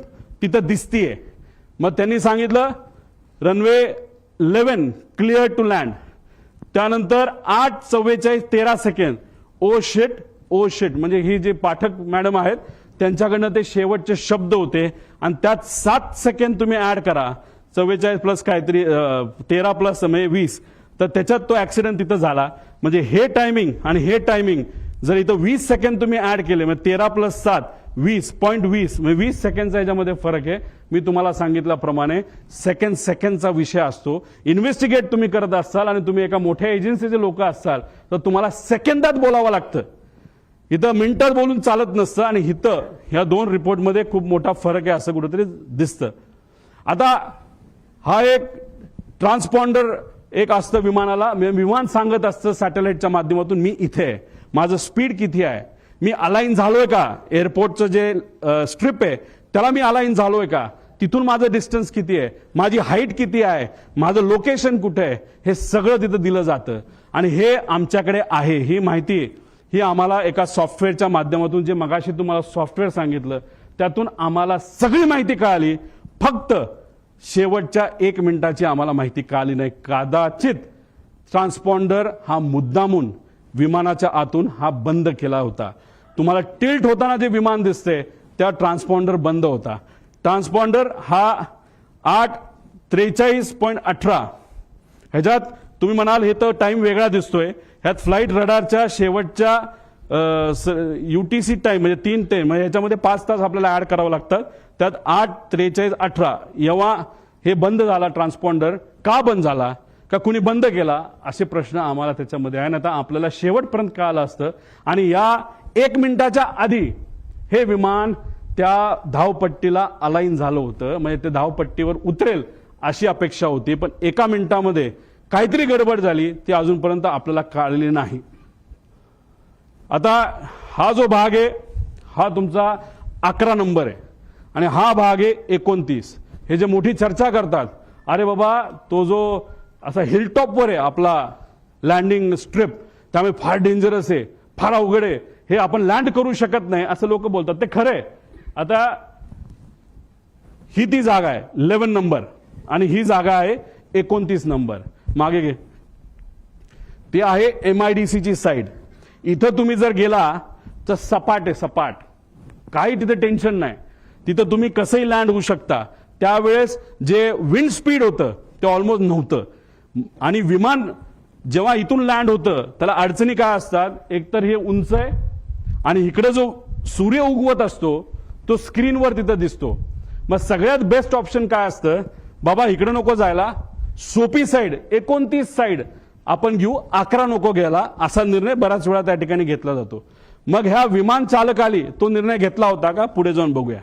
तिथं दिसतीये. मग त्यांनी सांगितलं रनवे 11 क्लिअर टू लँड. त्यानंतर 8:44:13 ओ शिट म्हणजे ही जे पाठक मॅडम आहेत त्यांच्याकडनं ते शेवटचे शब्द होते आणि त्यात 7 सेकंड तुम्ही ऍड करा. 44 प्लस काहीतरी 13 प्लस 20, तर त्याच्यात तो ऍक्सिडेंट तिथं झाला. म्हणजे हे टायमिंग आणि हे टायमिंग जर इथं 20 सेकंड तुम्ही ऍड केले, म्हणजे 13 प्लस 7 20.20 म्हणजे 20 सेकंडचा याच्यामध्ये फरक आहे. मी तुम्हाला सांगितल्याप्रमाणे सेकंडचा विषय असतो. इन्व्हेस्टिगेट तुम्ही करत असाल आणि तुम्ही एका मोठ्या एजन्सीचे लोक असाल तर तुम्हाला सेकंदात बोलावं लागतं. इथं मिनिटात बोलून चालत नसतं. आणि इथं ह्या 2 रिपोर्टमध्ये खूप मोठा फरक आहे असं कुठेतरी दिसतं. आता हा एक ट्रान्सपॉन्डर एक असतं विमानाला, विमान सांगत असतं सॅटेलाइटच्या माध्यमातून मी इथे आहे, माझं स्पीड किती आहे, मी अलाइन झालोय का, एअरपोर्टचं जे स्ट्रिप आहे त्याला मी अलाइन झालोय का, तिथून माझं डिस्टन्स किती आहे, माझी हाईट किती आहे, माझं लोकेशन कुठे आहे, हे सगळं तिथं दिलं जातं. आणि हे आमच्याकडे आहे. ही माहिती ही आम्हाला एका सॉफ्टवेअरच्या माध्यमातून, जे मगाशी तुम्हाला सॉफ्टवेअर सांगितलं त्यातून आम्हाला सगळी माहिती कळाली. फक्त शेवटच्या 1 मिनिटाची आम्हाला माहिती कळाली नाही. कदाचित ट्रान्सपॉन्डर हा मुद्दामून विमानाच्या आतून हा बंद केला होता. तुम्हाला टिल्ट होताना जे विमान दिसते त्या ट्रान्सपॉन्डर बंद होता. ट्रान्सपॉन्डर हा 8:43.18 ह्याच्यात तुम्ही म्हणाल हे तर टाइम वेगळा दिसतोय. ह्यात फ्लाईट रडारच्या शेवटच्या UTC टाइम म्हणजे 3 ते म्हणजे ह्याच्यामध्ये 5 तास आपल्याला ऍड करावं लागतात. त्यात 8:43.18 जेव्हा हे बंद झाला ट्रान्सपॉन्डर, का बंद झाला, का कुणी बंद केला, असे प्रश्न आम्हाला त्याच्यामध्ये आहे. आता आपल्याला शेवटपर्यंत कळालं असतं. आणि या 1 मिनिटाच्या आधी हे विमान त्या धावपट्टीला अलाइन झालं होतं. म्हणजे ते धावपट्टीवर उतरेल अशी अपेक्षा होती. पण 1 मिनिटामध्ये काहीतरी गडबड झाली, ती अजूनपर्यंत आपल्याला कळलेली नाही. आता हा जो भाग आहे हा तुमचा 11 नंबर आहे आणि हा भाग आहे 29. हे जे मोठी चर्चा करतात, अरे बाबा तो जो असा हिलटॉपवर आहे आपला लँडिंग स्ट्रिप, त्यामुळे फार डेंजरस आहे, फार अवघड आहे, हे आपण लँड करू शकत नाही असं लोक बोलतात. ते खरं आहे. आता ही ती जागा आहे 11 नंबर आणि ही जागा आहे 29 नंबर. मागे घे, ती आहे MIDC ची साईड. इथं तुम्ही जर गेला तर सपाट आहे, सपाट, काही तिथे टेन्शन नाही. तिथं तुम्ही कसंही लँड होऊ शकता. त्यावेळेस जे विंड स्पीड होतं ते ऑलमोस्ट नव्हतं. आणि विमान जेव्हा इथून लँड होतं त्याला अडचणी काय असतात, एकतर हे उंच आहे आणि इकडे जो सूर्य उगवत असतो तो स्क्रीनवर तिथं दिसतो. मग सगळ्यात बेस्ट ऑप्शन काय असतं, बाबा इकडे नको जायला, सोपी साईड 29 साईड आपण घेऊ, 11 नको घ्यायला, असा निर्णय बऱ्याच वेळा त्या ठिकाणी घेतला जातो. मग ह्या विमान चालकाली तो निर्णय घेतला होता का, पुढे जाऊन बघूया.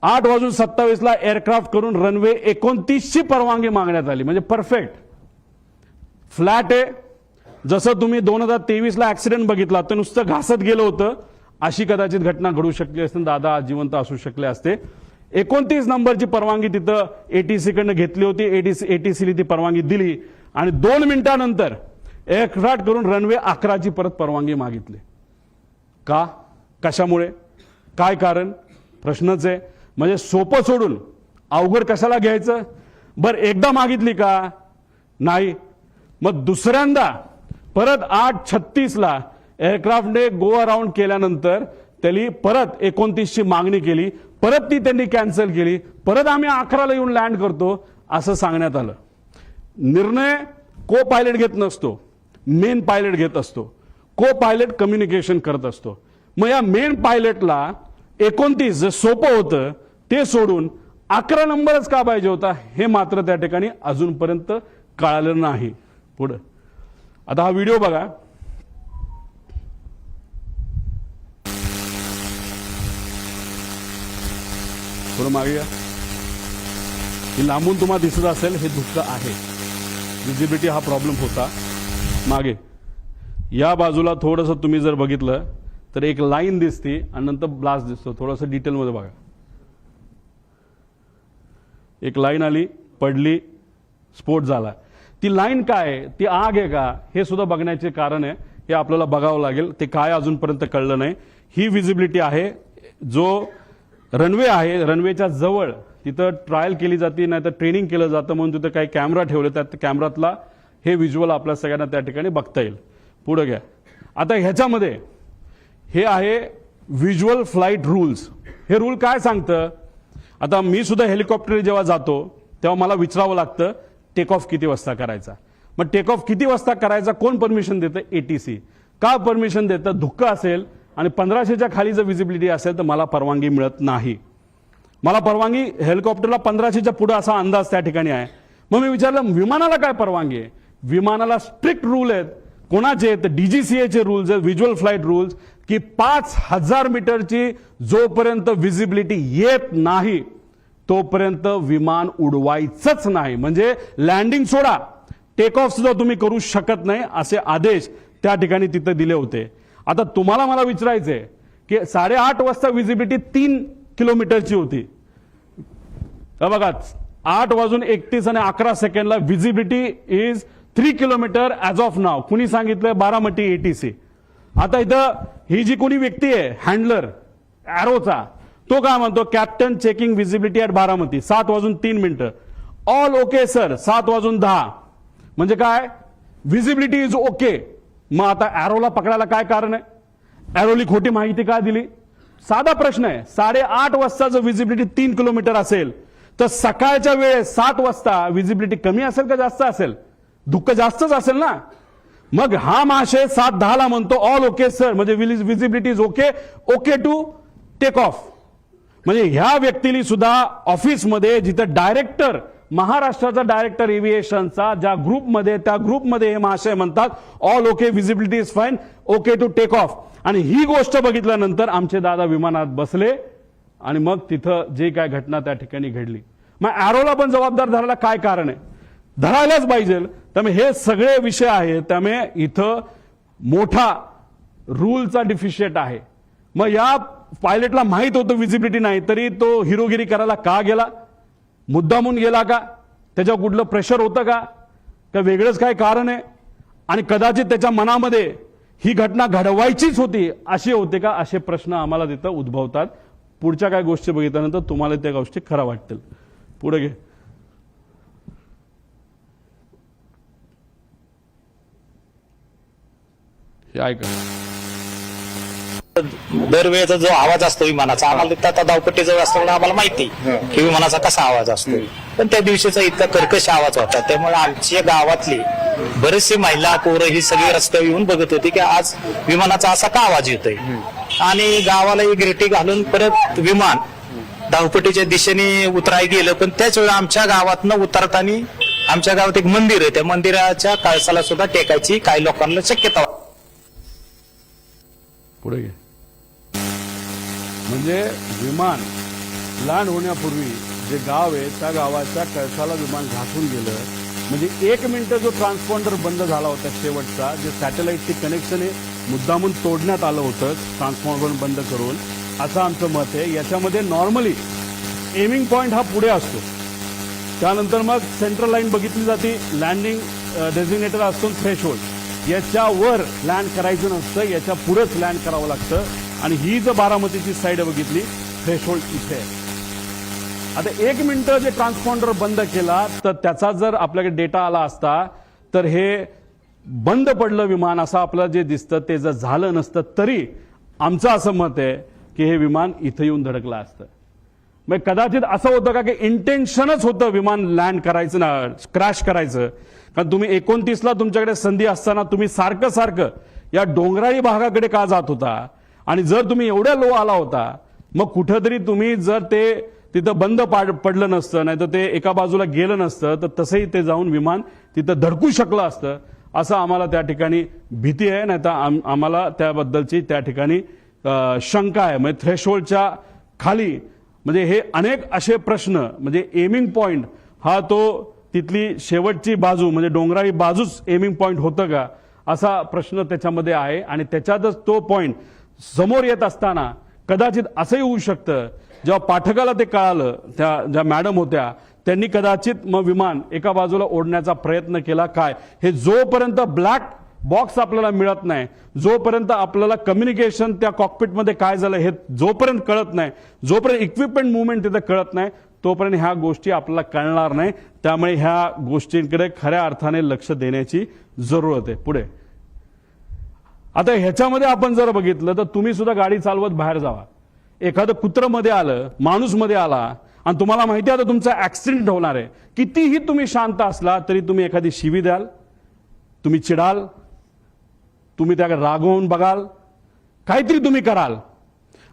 8:27 एअरक्राफ्ट करून रनवे 29 ची परवानगी मागण्यात आली. म्हणजे परफेक्ट फ्लॅट आहे. जसं तुम्ही 2023 ऍक्सिडेंट बघितला तर नुसतं घासत गेलं होतं, अशी कदाचित घटना घडू शकली असते. दादा जिवंत असू शकले असते. 29 नंबरची परवानगी तिथं ATC कडनं घेतली होती. ATC ती परवानगी दिली आणि 2 मिनिटांनंतर एअरक्राफ्ट करून रनवे 11 ची परत परवानगी मागितली. का, कशामुळे, काय कारण, प्रश्नच आहे. म्हणजे सोपं सोडून अवघड कशाला घ्यायचं. बरं एकदा मागितली का, नाही. मग दुसऱ्यांदा परत 8:36 एअरक्राफ्टने गो अराउंड केल्यानंतर त्यांनी परत 29 ची मागणी केली. परत ती त्यांनी कॅन्सल केली. परत आम्ही 11ला येऊन लँड करतो असं सांगण्यात आलं. निर्णय को पायलट घेत नसतो, मेन पायलट घेत असतो. को पायलट कम्युनिकेशन करत असतो. मग या मेन पायलटला 29 जे सोपं होतं ते सोडून 11 नंबरच का पाहिजे होता हे मात्र त्या ठिकाणी अजूनपर्यंत कळालं नाही. पुढं आता हा व्हिडिओ बघा. थोडं मागे या. ही लांबून तुम्हाला दिसत असेल हे धुकं आहे. विजिबिलिटी हा प्रॉब्लेम होता. मागे या बाजूला थोडंसं तुम्ही जर बघितलं तर एक लाईन दिसते आणि नंतर ब्लास्ट दिसतो. थोडंसं डिटेलमध्ये बघा. एक लाईन आली, पडली, स्फोट झाला. ती लाईन काय आहे, ती आग आहे का, हे सुद्धा बघण्याचे कारण आहे. हे आपल्याला बघावं लागेल. ते काय अजूनपर्यंत कळलं नाही. ही विजिबिलिटी आहे. जो रनवे आहे, रनवेच्या जवळ तिथं ट्रायल केली जाते, नाही तर ट्रेनिंग केलं जातं म्हणून तिथं काही कॅमेरा ठेवले. त्या कॅमेरातला हे व्हिज्युअल आपल्या सगळ्यांना त्या ठिकाणी बघता येईल. पुढे घ्या. आता ह्याच्यामध्ये हे आहे व्हिज्युअल फ्लाईट रूल्स. हे रूल काय सांगतं. आता मी सुद्धा हेलिकॉप्टर जेव्हा जातो तेव्हा मला विचारावं लागतं टेक ऑफ किती वाजता करायचा. मग टेक ऑफ किती वाजता करायचा कोण परमिशन देतं. एटीसी का परमिशन देतं. धुक्कं असेल आणि 1500च्या खाली जर विजिबिलिटी असेल तर मला परवानगी मिळत नाही. मला परवानगी हेलिकॉप्टरला 1500च्या पुढे असा अंदाज त्या ठिकाणी आहे. मग मी विचारलं विमानाला काय परवानगी आहे. विमानाला स्ट्रिक्ट रूल आहेत. कोणाचे आहेत. डीजीसीएचे रूल्स आहेत, व्हिज्युअल फ्लाईट रूल्स, की 5000 मीटरची जोपर्यंत विजिबिलिटी येत नाही तोपर्यंत विमान उडवायचंच नाही. म्हणजे लँडिंग सोडा, टेक ऑफ सुद्धा तुम्ही करू शकत नाही असे आदेश त्या ठिकाणी तिथे दिले होते. आता तुम्हाला मला विचारायचंय की 8:30 वाजता विजिबिलिटी 3 किलोमीटरची होती. बघा 8:31 आणि 11 सेकंडला visibility is 3 kilometre as of now. कुणी सांगितलंय. बारामती एटीसी. आता इथं ही जी कोणी व्यक्ती आहे हँडलर ॲरोचा, तो काय म्हणतो captain checking visibility at Baramati 7:03. All okay sir 7:10. म्हणजे काय विजिबिलिटी इज ओके. मग आता ॲरोला पकडायला काय कारण आहे. ॲरोली खोटी माहिती का दिली. साधा प्रश्न आहे. 8:30 वाजता जर विजिबिलिटी 3 किलोमीटर असेल तर सकाळच्या वेळेस 7 वाजता विजिबिलिटी कमी असेल का जास्त असेल. धुक्क जास्तच असेल ना. मग हा महाशय 7:10 म्हणतो ऑल ओके सर, म्हणजे visibility is okay, okay to take off. म्हणजे ह्या व्यक्तीने सुद्धा ऑफिसमध्ये जिथं डायरेक्टर महाराष्ट्राचा डायरेक्टर एव्हिएशनचा ज्या ग्रुपमध्ये त्या ग्रुपमध्ये हे महाशय म्हणतात all okay visibility is fine, okay to take off. आणि ही गोष्ट बघितल्यानंतर आमचे दादा विमानात बसले आणि मग तिथं जे काय घटना त्या ठिकाणी घडली. मग ॲरोला पण जबाबदार धरायला काय कारण आहे. धरायलाच पाहिजे. त्यामुळे हे सगळे विषय आहेत. त्यामुळे इथं मोठा रूलचा डिफिशिएट आहे. मग या पायलटला माहित होतं विजिबिलिटी नाही तरी तो हिरोगिरी करायला का गेला. मुद्दामून गेला का. त्याच्यावर कुठलं प्रेशर होतं का वेगळंच काय कारण आहे. आणि कदाचित त्याच्या मनामध्ये ही घटना घडवायचीच होती असे होते का, असे प्रश्न आम्हाला तिथं उद्भवतात. पुढच्या काय गोष्टी बघितल्यानंतर तुम्हाला त्या गोष्टी खऱ्या वाटतील. पुढे घे. हे ऐका.
दरवेळेचा जो आवाज असतो विमानाचा आम्हाला तिथं आता धावपट्टीजवळ असल्यामुळे आम्हाला माहिती की विमानाचा कसा आवाज असतो. पण त्या दिवशीचा इतका कर्कश आवाज होता. त्यामुळे आमच्या गावातली बरेचसे महिला पोरं ही सगळी रस्त्यावर येऊन बघत होती की आज विमानाचा असा का आवाज येतोय. आणि गावाला एक रेटी घालून परत विमान धावपट्टीच्या दिशेने उतराय गेलं. पण त्याच वेळी आमच्या गावातनं उतरताना आमच्या गावात एक मंदिर आहे. त्या मंदिराच्या कळसाला सुद्धा टेकायची काही लोकांना शक्यता.
पुढे घे. म्हणजे विमान लँड होण्यापूर्वी जे गाव आहे त्या गावाच्या कळसाला विमान घासून गेलं. म्हणजे 1 मिनिट जो ट्रान्सपॉन्डर बंद झाला होता शेवटचा, जे सॅटेलाइटची कनेक्शन आहे मुद्दामून तोडण्यात आलं होतं ट्रान्सपॉन्डर बंद करून, असं आमचं मत आहे. याच्यामध्ये नॉर्मली एमिंग पॉइंट हा पुढे असतो. त्यानंतर मग सेंट्रल लाईन बघितली जाते. लँडिंग डेझिग्नेटर असतो थ्रेशोल्ड. याच्यावर लँड करायचं नसतं, याच्या पुढेच लँड करावं लागतं. आणि ही जर बारामतीची साईड बघितली थ्रेशोल्ड इथे आहे. आता 1 मिनिट जे ट्रान्सपॉन्डर बंद केला तर त्याचा जर आपल्याकडे डेटा आला असता तर हे बंद पडलं विमान असं आपलं जे दिसतं ते जर झालं नसतं तरी आमचं असं मत आहे की हे विमान इथं येऊन धडकलं असतं. मग कदाचित असं होतं का की इंटेन्शनच होतं विमान लँड करायचं ना, क्रॅश करायचं? कारण तुम्ही 29ला तुमच्याकडे संधी असताना तुम्ही सारखं सारखं या डोंगराळी भागाकडे का जात होता? आणि जर तुम्ही एवढ्या लो आला होता, मग कुठंतरी तुम्ही जर ते तिथं बंद पडलं नसतं, नाही तर ते एका बाजूला गेलं नसतं, तर तसंही ते जाऊन विमान तिथं धडकू शकलं असतं, असं आम्हाला त्या ठिकाणी भीती आहे. नाही तर आम्हाला त्याबद्दलची त्या ठिकाणी शंका आहे. म्हणजे थ्रेशोल्डच्या खाली म्हणजे हे अनेक असे प्रश्न, म्हणजे एमिंग पॉइंट हा तो तिथली शेवटची बाजू म्हणजे डोंगराळी बाजूच एमिंग पॉइंट होतं का, असा प्रश्न त्याच्यामध्ये आहे. आणि त्याच्यातच तो पॉइंट समोर येत असताना कदाचित असंही होऊ शकतं, जेव्हा पाठकाला ते कळालं, त्या ज्या मॅडम होत्या त्यांनी कदाचित मग विमान एका बाजूला ओढण्याचा प्रयत्न केला. काय हे जोपर्यंत ब्लॅक बॉक्स आपल्याला मिळत नाही, जोपर्यंत आपल्याला कम्युनिकेशन त्या कॉकपिटमध्ये काय झालं हे जोपर्यंत कळत नाही, जोपर्यंत इक्विपमेंट मुवमेंट तिथे कळत नाही, तोपर्यंत ह्या गोष्टी आपल्याला कळणार नाही. त्यामुळे ह्या गोष्टींकडे खऱ्या अर्थाने लक्ष देण्याची जरूरत आहे. पुढे आता ह्याच्यामध्ये आपण जर बघितलं तर तुम्ही सुद्धा गाडी चालवत बाहेर जावा, एखादं कुत्रं मध्ये आलं, माणूस मध्ये आला आणि तुम्हाला माहिती आहे आता तुमचा ऍक्सिडेंट होणार आहे, कितीही तुम्ही शांत असला तरी तुम्ही एखादी शिवी द्याल, तुम्ही चिडाल, तुम्ही त्याकडे रागवून बघाल, काहीतरी तुम्ही कराल.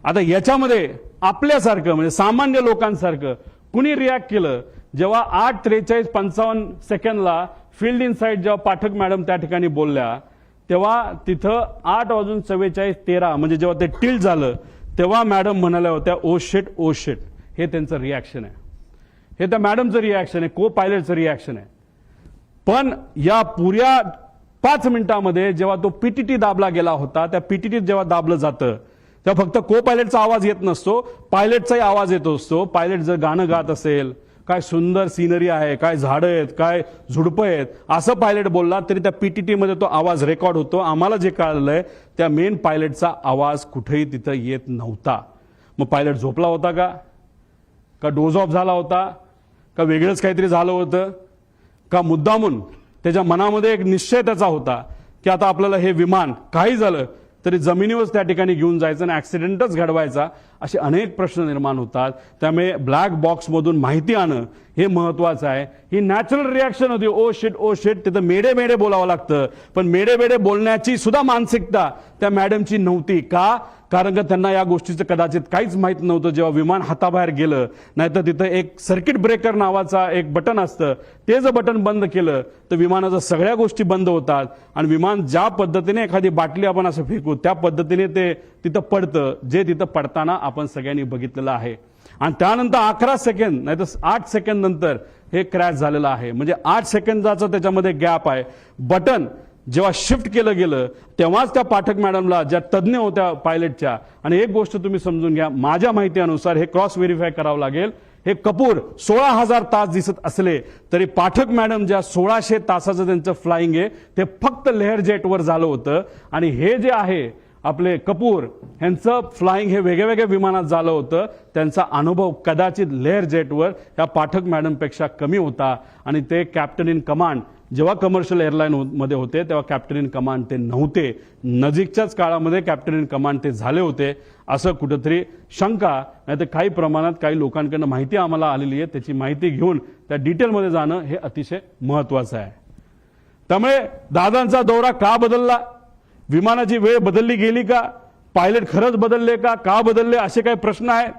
आता याच्यामध्ये आपल्यासारखं म्हणजे सामान्य लोकांसारखं कुणी रिॲक्ट केलं? जेव्हा 8:43:55 फील्ड इन साईड जेव्हा पाठक मॅडम त्या ठिकाणी बोलल्या, तेव्हा तिथं 8:44:13 म्हणजे जेव्हा ते टिल्ट झालं, तेव्हा मॅडम म्हणाल्या होत्या ओ शेट ओ शेट. हे त्यांचं रिॲक्शन आहे, हे त्या मॅडमचं रिॲक्शन आहे, को पायलटचं रिॲक्शन आहे. पण या पुऱ्या 5 मिनिटांमध्ये जेव्हा तो पीटीटी दाबला गेला होता, त्या पीटीटी जेव्हा दाबलं जातं तेव्हा फक्त को पायलटचा आवाज येत नसतो, पायलटचाही आवाज येत असतो. पायलट जर गाणं गात असेल, काय सुंदर सिनरी आहे, काय झाडं आहेत, काय झुडपं आहेत, असं पायलट बोलला तरी त्या पीटीटी मध्ये तो आवाज रेकॉर्ड होतो. आम्हाला जे कळलंय त्या मेन पायलटचा आवाज कुठेही तिथं येत नव्हता. मग पायलट झोपला होता का डोज ऑफ झाला होता का वेगळंच काहीतरी झालं होतं का मुद्दामून त्याच्या मनामध्ये एक निश्चय त्याचा होता की आता आपल्याला हे विमान काही झालं तरी जमिनीवर त्या ठिकाणी घेऊन जायचं आणि ऍक्सिडेंटच घडवायचा, असे अनेक प्रश्न निर्माण होतात. त्यामुळे ब्लॅक बॉक्समधून माहिती आणणं हे महत्वाचं आहे. ही नॅचरल रिॲक्शन होती, ओ शेट ओ शेट. तिथं मेडे मेडे बोलावं लागतं, पण मेडे मेडे बोलण्याची सुद्धा मानसिकता त्या मॅडमची नव्हती. का? कारण का त्यांना या गोष्टीचं कदाचित काहीच माहित नव्हतं. जेव्हा विमान हाताबाहेर गेलं, नाहीतर तिथं एक सर्किट ब्रेकर नावाचा एक बटन असतं, ते जर बटन बंद केलं तर विमानाच्या सगळ्या गोष्टी बंद होतात आणि विमान ज्या पद्धतीने एखादी बाटली आपण असं फेकू त्या पद्धतीने ते तिथं पडतं, जे तिथं पडताना आपण सगळ्यांनी बघितलेलं आहे. आणि त्यानंतर 11 सेकंद नाही तर 8 सेकंद नंतर हे क्रॅश झालेलं आहे. म्हणजे 8 सेकंदाचा त्याच्यामध्ये गॅप आहे. बटन जेव्हा शिफ्ट केलं गेलं तेव्हाच त्या पाठक मॅडमला, ज्या तज्ज्ञ होत्या पायलटच्या, आणि एक गोष्ट तुम्ही समजून घ्या, माझ्या माहितीनुसार हे क्रॉस व्हेरीफाय करावं लागेल, हे कपूर 16,000 तास दिसत असले तरी पाठक मॅडम ज्या 1600 तासाचं त्यांचं फ्लाइंग आहे ते फक्त लेअर जेटवर झालं होतं. आणि हे जे आहे आपले कपूर यांचं फ्लाइंग हे वेगळ्या वेगळ्या विमानात झालं होतं. त्यांचा अनुभव कदाचित लेअर जेटवर या पाठक मॅडमपेक्षा कमी होता. आणि ते कॅप्टन इन कमांड जेव्हा कमर्शियल एअरलाईन मध्ये होते तेव्हा कॅप्टन इन कमांड ते नव्हते. नजीकच्याच काळामध्ये कॅप्टन इन कमांड ते झाले होते, असं कुठंतरी शंका, नाही तर काही प्रमाणात काही लोकांकडनं माहिती आम्हाला आलेली आहे. त्याची माहिती घेऊन त्या डिटेलमध्ये जाणं हे अतिशय महत्वाचं आहे. त्यामुळे दादांचा दौरा का बदलला? विमानाची वेळ बदलली गेली का? पायलट खरंच बदलले का बदलले? असे काही प्रश्न आहेत.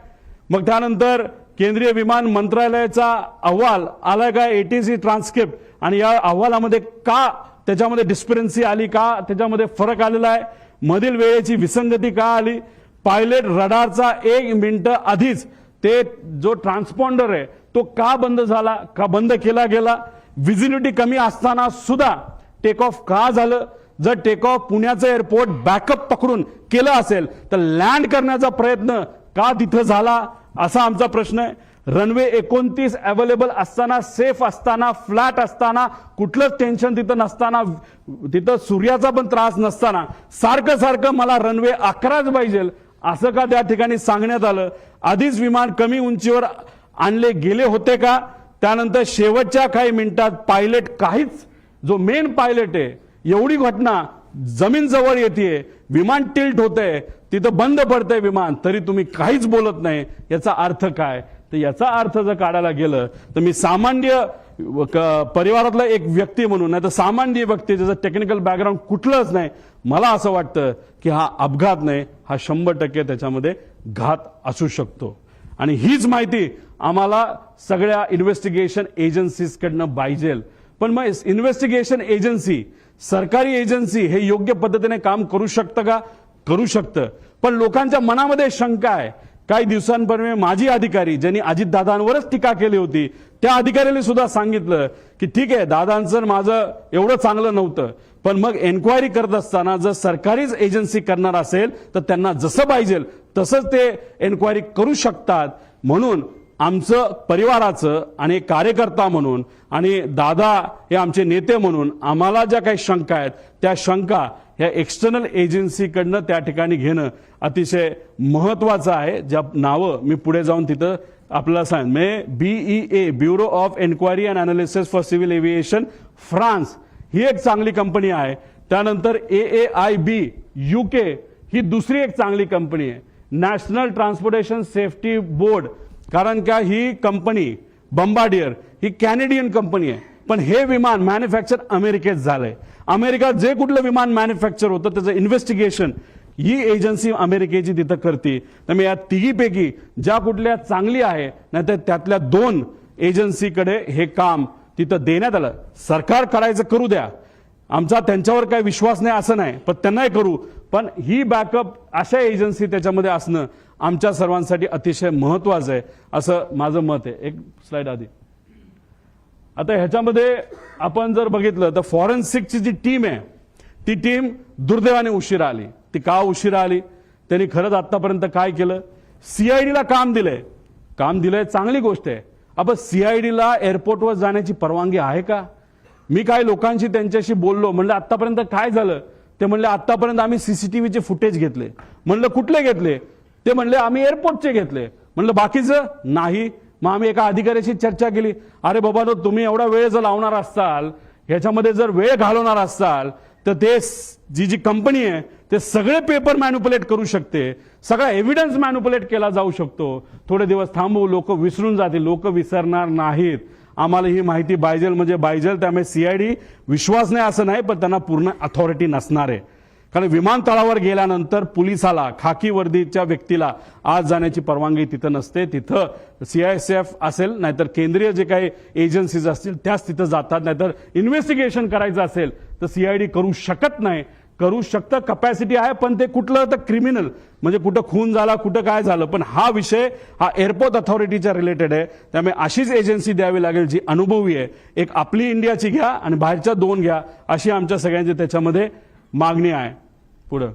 मग त्यानंतर केंद्रीय विमान मंत्रालयाचा अहवाल आलाय का, एटीसी ट्रान्सक्रिप्ट, आणि या अहवालामध्ये का त्याच्यामध्ये डिस्परन्सी आली, का त्याच्यामध्ये फरक आलेला आहे, मधील वेळेची विसंगती का आली, पायलट रडारचा 1 मिनिट आधीच ते जो ट्रान्सपॉन्डर आहे तो का बंद झाला, का बंद केला गेला, व्हिजिबिलिटी कमी असताना सुद्धा टेक ऑफ का झालं, जर टेक ऑफ पुण्याचं एअरपोर्ट बॅकअप पकडून केलं असेल तर लँड करण्याचा प्रयत्न का तिथं झाला, असा आमचा प्रश्न आहे. रनवे 29 अवेलेबल असताना, सेफ असताना, फ्लॅट असताना, कुठलंच टेन्शन तिथं नसताना, तिथं सूर्याचा पण त्रास नसताना सारखं सारखं मला रनवे 11च पाहिजे असं का त्या ठिकाणी सांगण्यात आलं? आधीच विमान कमी उंचीवर आणले गेले होते का? त्यानंतर शेवटच्या काही मिनिटात पायलट काहीच, जो मेन पायलट आहे, एवढी घटना जमीन जवळ येते, विमान टिल्ट होतंय, तिथं बंद पडतंय विमान, तरी तुम्ही काहीच बोलत नाही, याचा अर्थ काय? तर याचा अर्थ जर काढायला गेलं तर मी सामान्य परिवारातला एक व्यक्ती म्हणून, नाही तर सामान्य व्यक्ती ज्याचं टेक्निकल बॅकग्राऊंड कुठलंच नाही, मला असं वाटतं की हा अपघात नाही, हा 100% त्याच्यामध्ये घात असू शकतो. आणि हीच माहिती आम्हाला सगळ्या इन्व्हेस्टिगेशन एजन्सीजकडनं पाहिजे. पण मग इन्व्हेस्टिगेशन एजन्सी, सरकारी एजन्सी हे योग्य पद्धतीने काम करू शकतं का? करू शकतं. पण लोकांच्या मनामध्ये शंका आहे. काही दिवसांपूर्वी माजी अधिकारी ज्यांनी अजितदादांवरच टीका केली होती, त्या अधिकाऱ्याने सुद्धा सांगितलं की ठीक आहे, दादांचं माझं एवढं चांगलं नव्हतं, पण मग एन्क्वायरी करत असताना जर सरकारीच एजन्सी करणार असेल तर त्यांना जसं पाहिजे तसंच ते एन्क्वायरी करू शकतात. म्हणून आमचं परिवाराचं आणि कार्यकर्ता म्हणून आणि दादा हे आमचे नेते म्हणून आम्हाला ज्या काही शंका आहेत त्या शंका ह्या एक्सटर्नल एजन्सीकडनं त्या ठिकाणी घेणं अतिशय महत्वाचं आहे. ज्या नावं मी पुढे जाऊन तिथं आपल्याला सांग, BEA bureau of enquiry and analysis for civil aviation France ही एक चांगली कंपनी आहे. त्यानंतर AAIB UK ही दुसरी एक चांगली कंपनी आहे. नॅशनल ट्रान्सपोर्टेशन सेफ्टी बोर्ड, कारण का ही कंपनी बंबार्डियर ही कॅनेडियन कंपनी आहे, पण हे विमान मॅन्युफॅक्चर अमेरिकेत झालंय. अमेरिकात जे कुठलं विमान मॅन्युफॅक्चर होतं त्याचं इन्व्हेस्टिगेशन ही एजन्सी अमेरिकेची तिथं करते. त्यामुळे या तिघीपैकी ज्या कुठल्या चांगली आहे, नाहीतर त्यातल्या 2 एजन्सीकडे हे काम तिथं देण्यात आलं. सरकार करायचं करू द्या, आमचा त्यांच्यावर काही विश्वास नाही असं नाही, पण त्यांनाही करू, पण ही बॅकअप अशा एजन्सी त्याच्यामध्ये असणं आमच्या सर्वांसाठी अतिशय महत्वाचं आहे असं माझं मत आहे. एक स्लाइड आधी. आता ह्याच्यामध्ये आपण जर बघितलं तर फॉरेन्सिकची जी टीम आहे ती टीम दुर्दैवाने उशिरा आली. ती का उशिरा आली? त्यांनी खरंच आतापर्यंत काय केलं? CIDला काम दिलंय, चांगली गोष्ट आहे. आपण CIDला एअरपोर्टवर जाण्याची परवानगी आहे का? मी काही लोकांशी त्यांच्याशी बोललो, म्हणलं आतापर्यंत काय झालं? ते म्हणले आतापर्यंत आम्ही CCTVचे फुटेज घेतले. म्हणलं कुठले घेतले? ते म्हणले आम्ही एअरपोर्टचे घेतले. म्हणलं बाकीचं नाही. मग आम्ही एका अधिकाऱ्याशी चर्चा केली, अरे बाबा नो, तुम्ही एवढा वेळ जर लावणार असाल, ह्याच्यामध्ये जर वेळ घालवणार असाल तर ते जी कंपनी आहे ते सगळे पेपर मॅन्युपुलेट करू शकते, सगळा एव्हिडन्स मॅन्युपुलेट केला जाऊ शकतो. थोडे दिवस थांबू, लोक विसरून जातील. लोक विसरणार नाहीत. आम्हाला ही माहिती पाहिजे म्हणजे पाहिजे. त्यामुळे CID विश्वास नाही असं नाही, पण त्यांना पूर्ण अथॉरिटी नसणार आहे. कारण विमानतळावर गेल्यानंतर पोलिसाला, खाकी वर्दीच्या व्यक्तीला आज जाण्याची परवानगी तिथं नसते. तिथं CISF असेल, नाहीतर केंद्रीय जे काही एजन्सीज असतील त्याच तिथं जातात. नाहीतर इन्व्हेस्टिगेशन करायचं असेल तर CID करू शकत नाही. करू शकतं, कपॅसिटी आहे, पण ते कुठलं तर क्रिमिनल म्हणजे कुठं खून झाला, कुठं काय झालं. पण हा विषय हा एअरपोर्ट अथॉरिटीच्या रिलेटेड आहे. त्यामुळे अशीच एजन्सी द्यावी लागेल जी अनुभवी आहे. एक आपली इंडियाची घ्या आणि बाहेरच्या 2 घ्या, अशी आमच्या सगळ्यांची त्याच्यामध्ये मागणी आहे. पुढं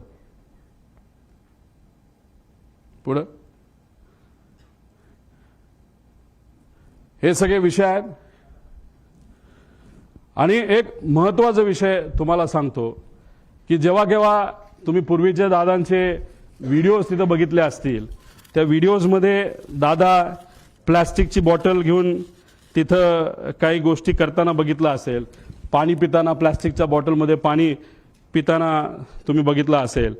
हे सगळे विषय आहेत. आणि एक महत्वाचा विषय तुम्हाला सांगतो की जेव्हा केव्हा तुम्ही पूर्वीच्या दादांचे व्हिडिओज तिथं बघितले असतील, त्या व्हिडिओजमध्ये दादा प्लॅस्टिकची बॉटल घेऊन तिथं काही गोष्टी करताना बघितलं असेल. पाणी पिताना प्लॅस्टिकच्या बॉटलमध्ये पाणी पिताना तुम्ही बघितलं असेल.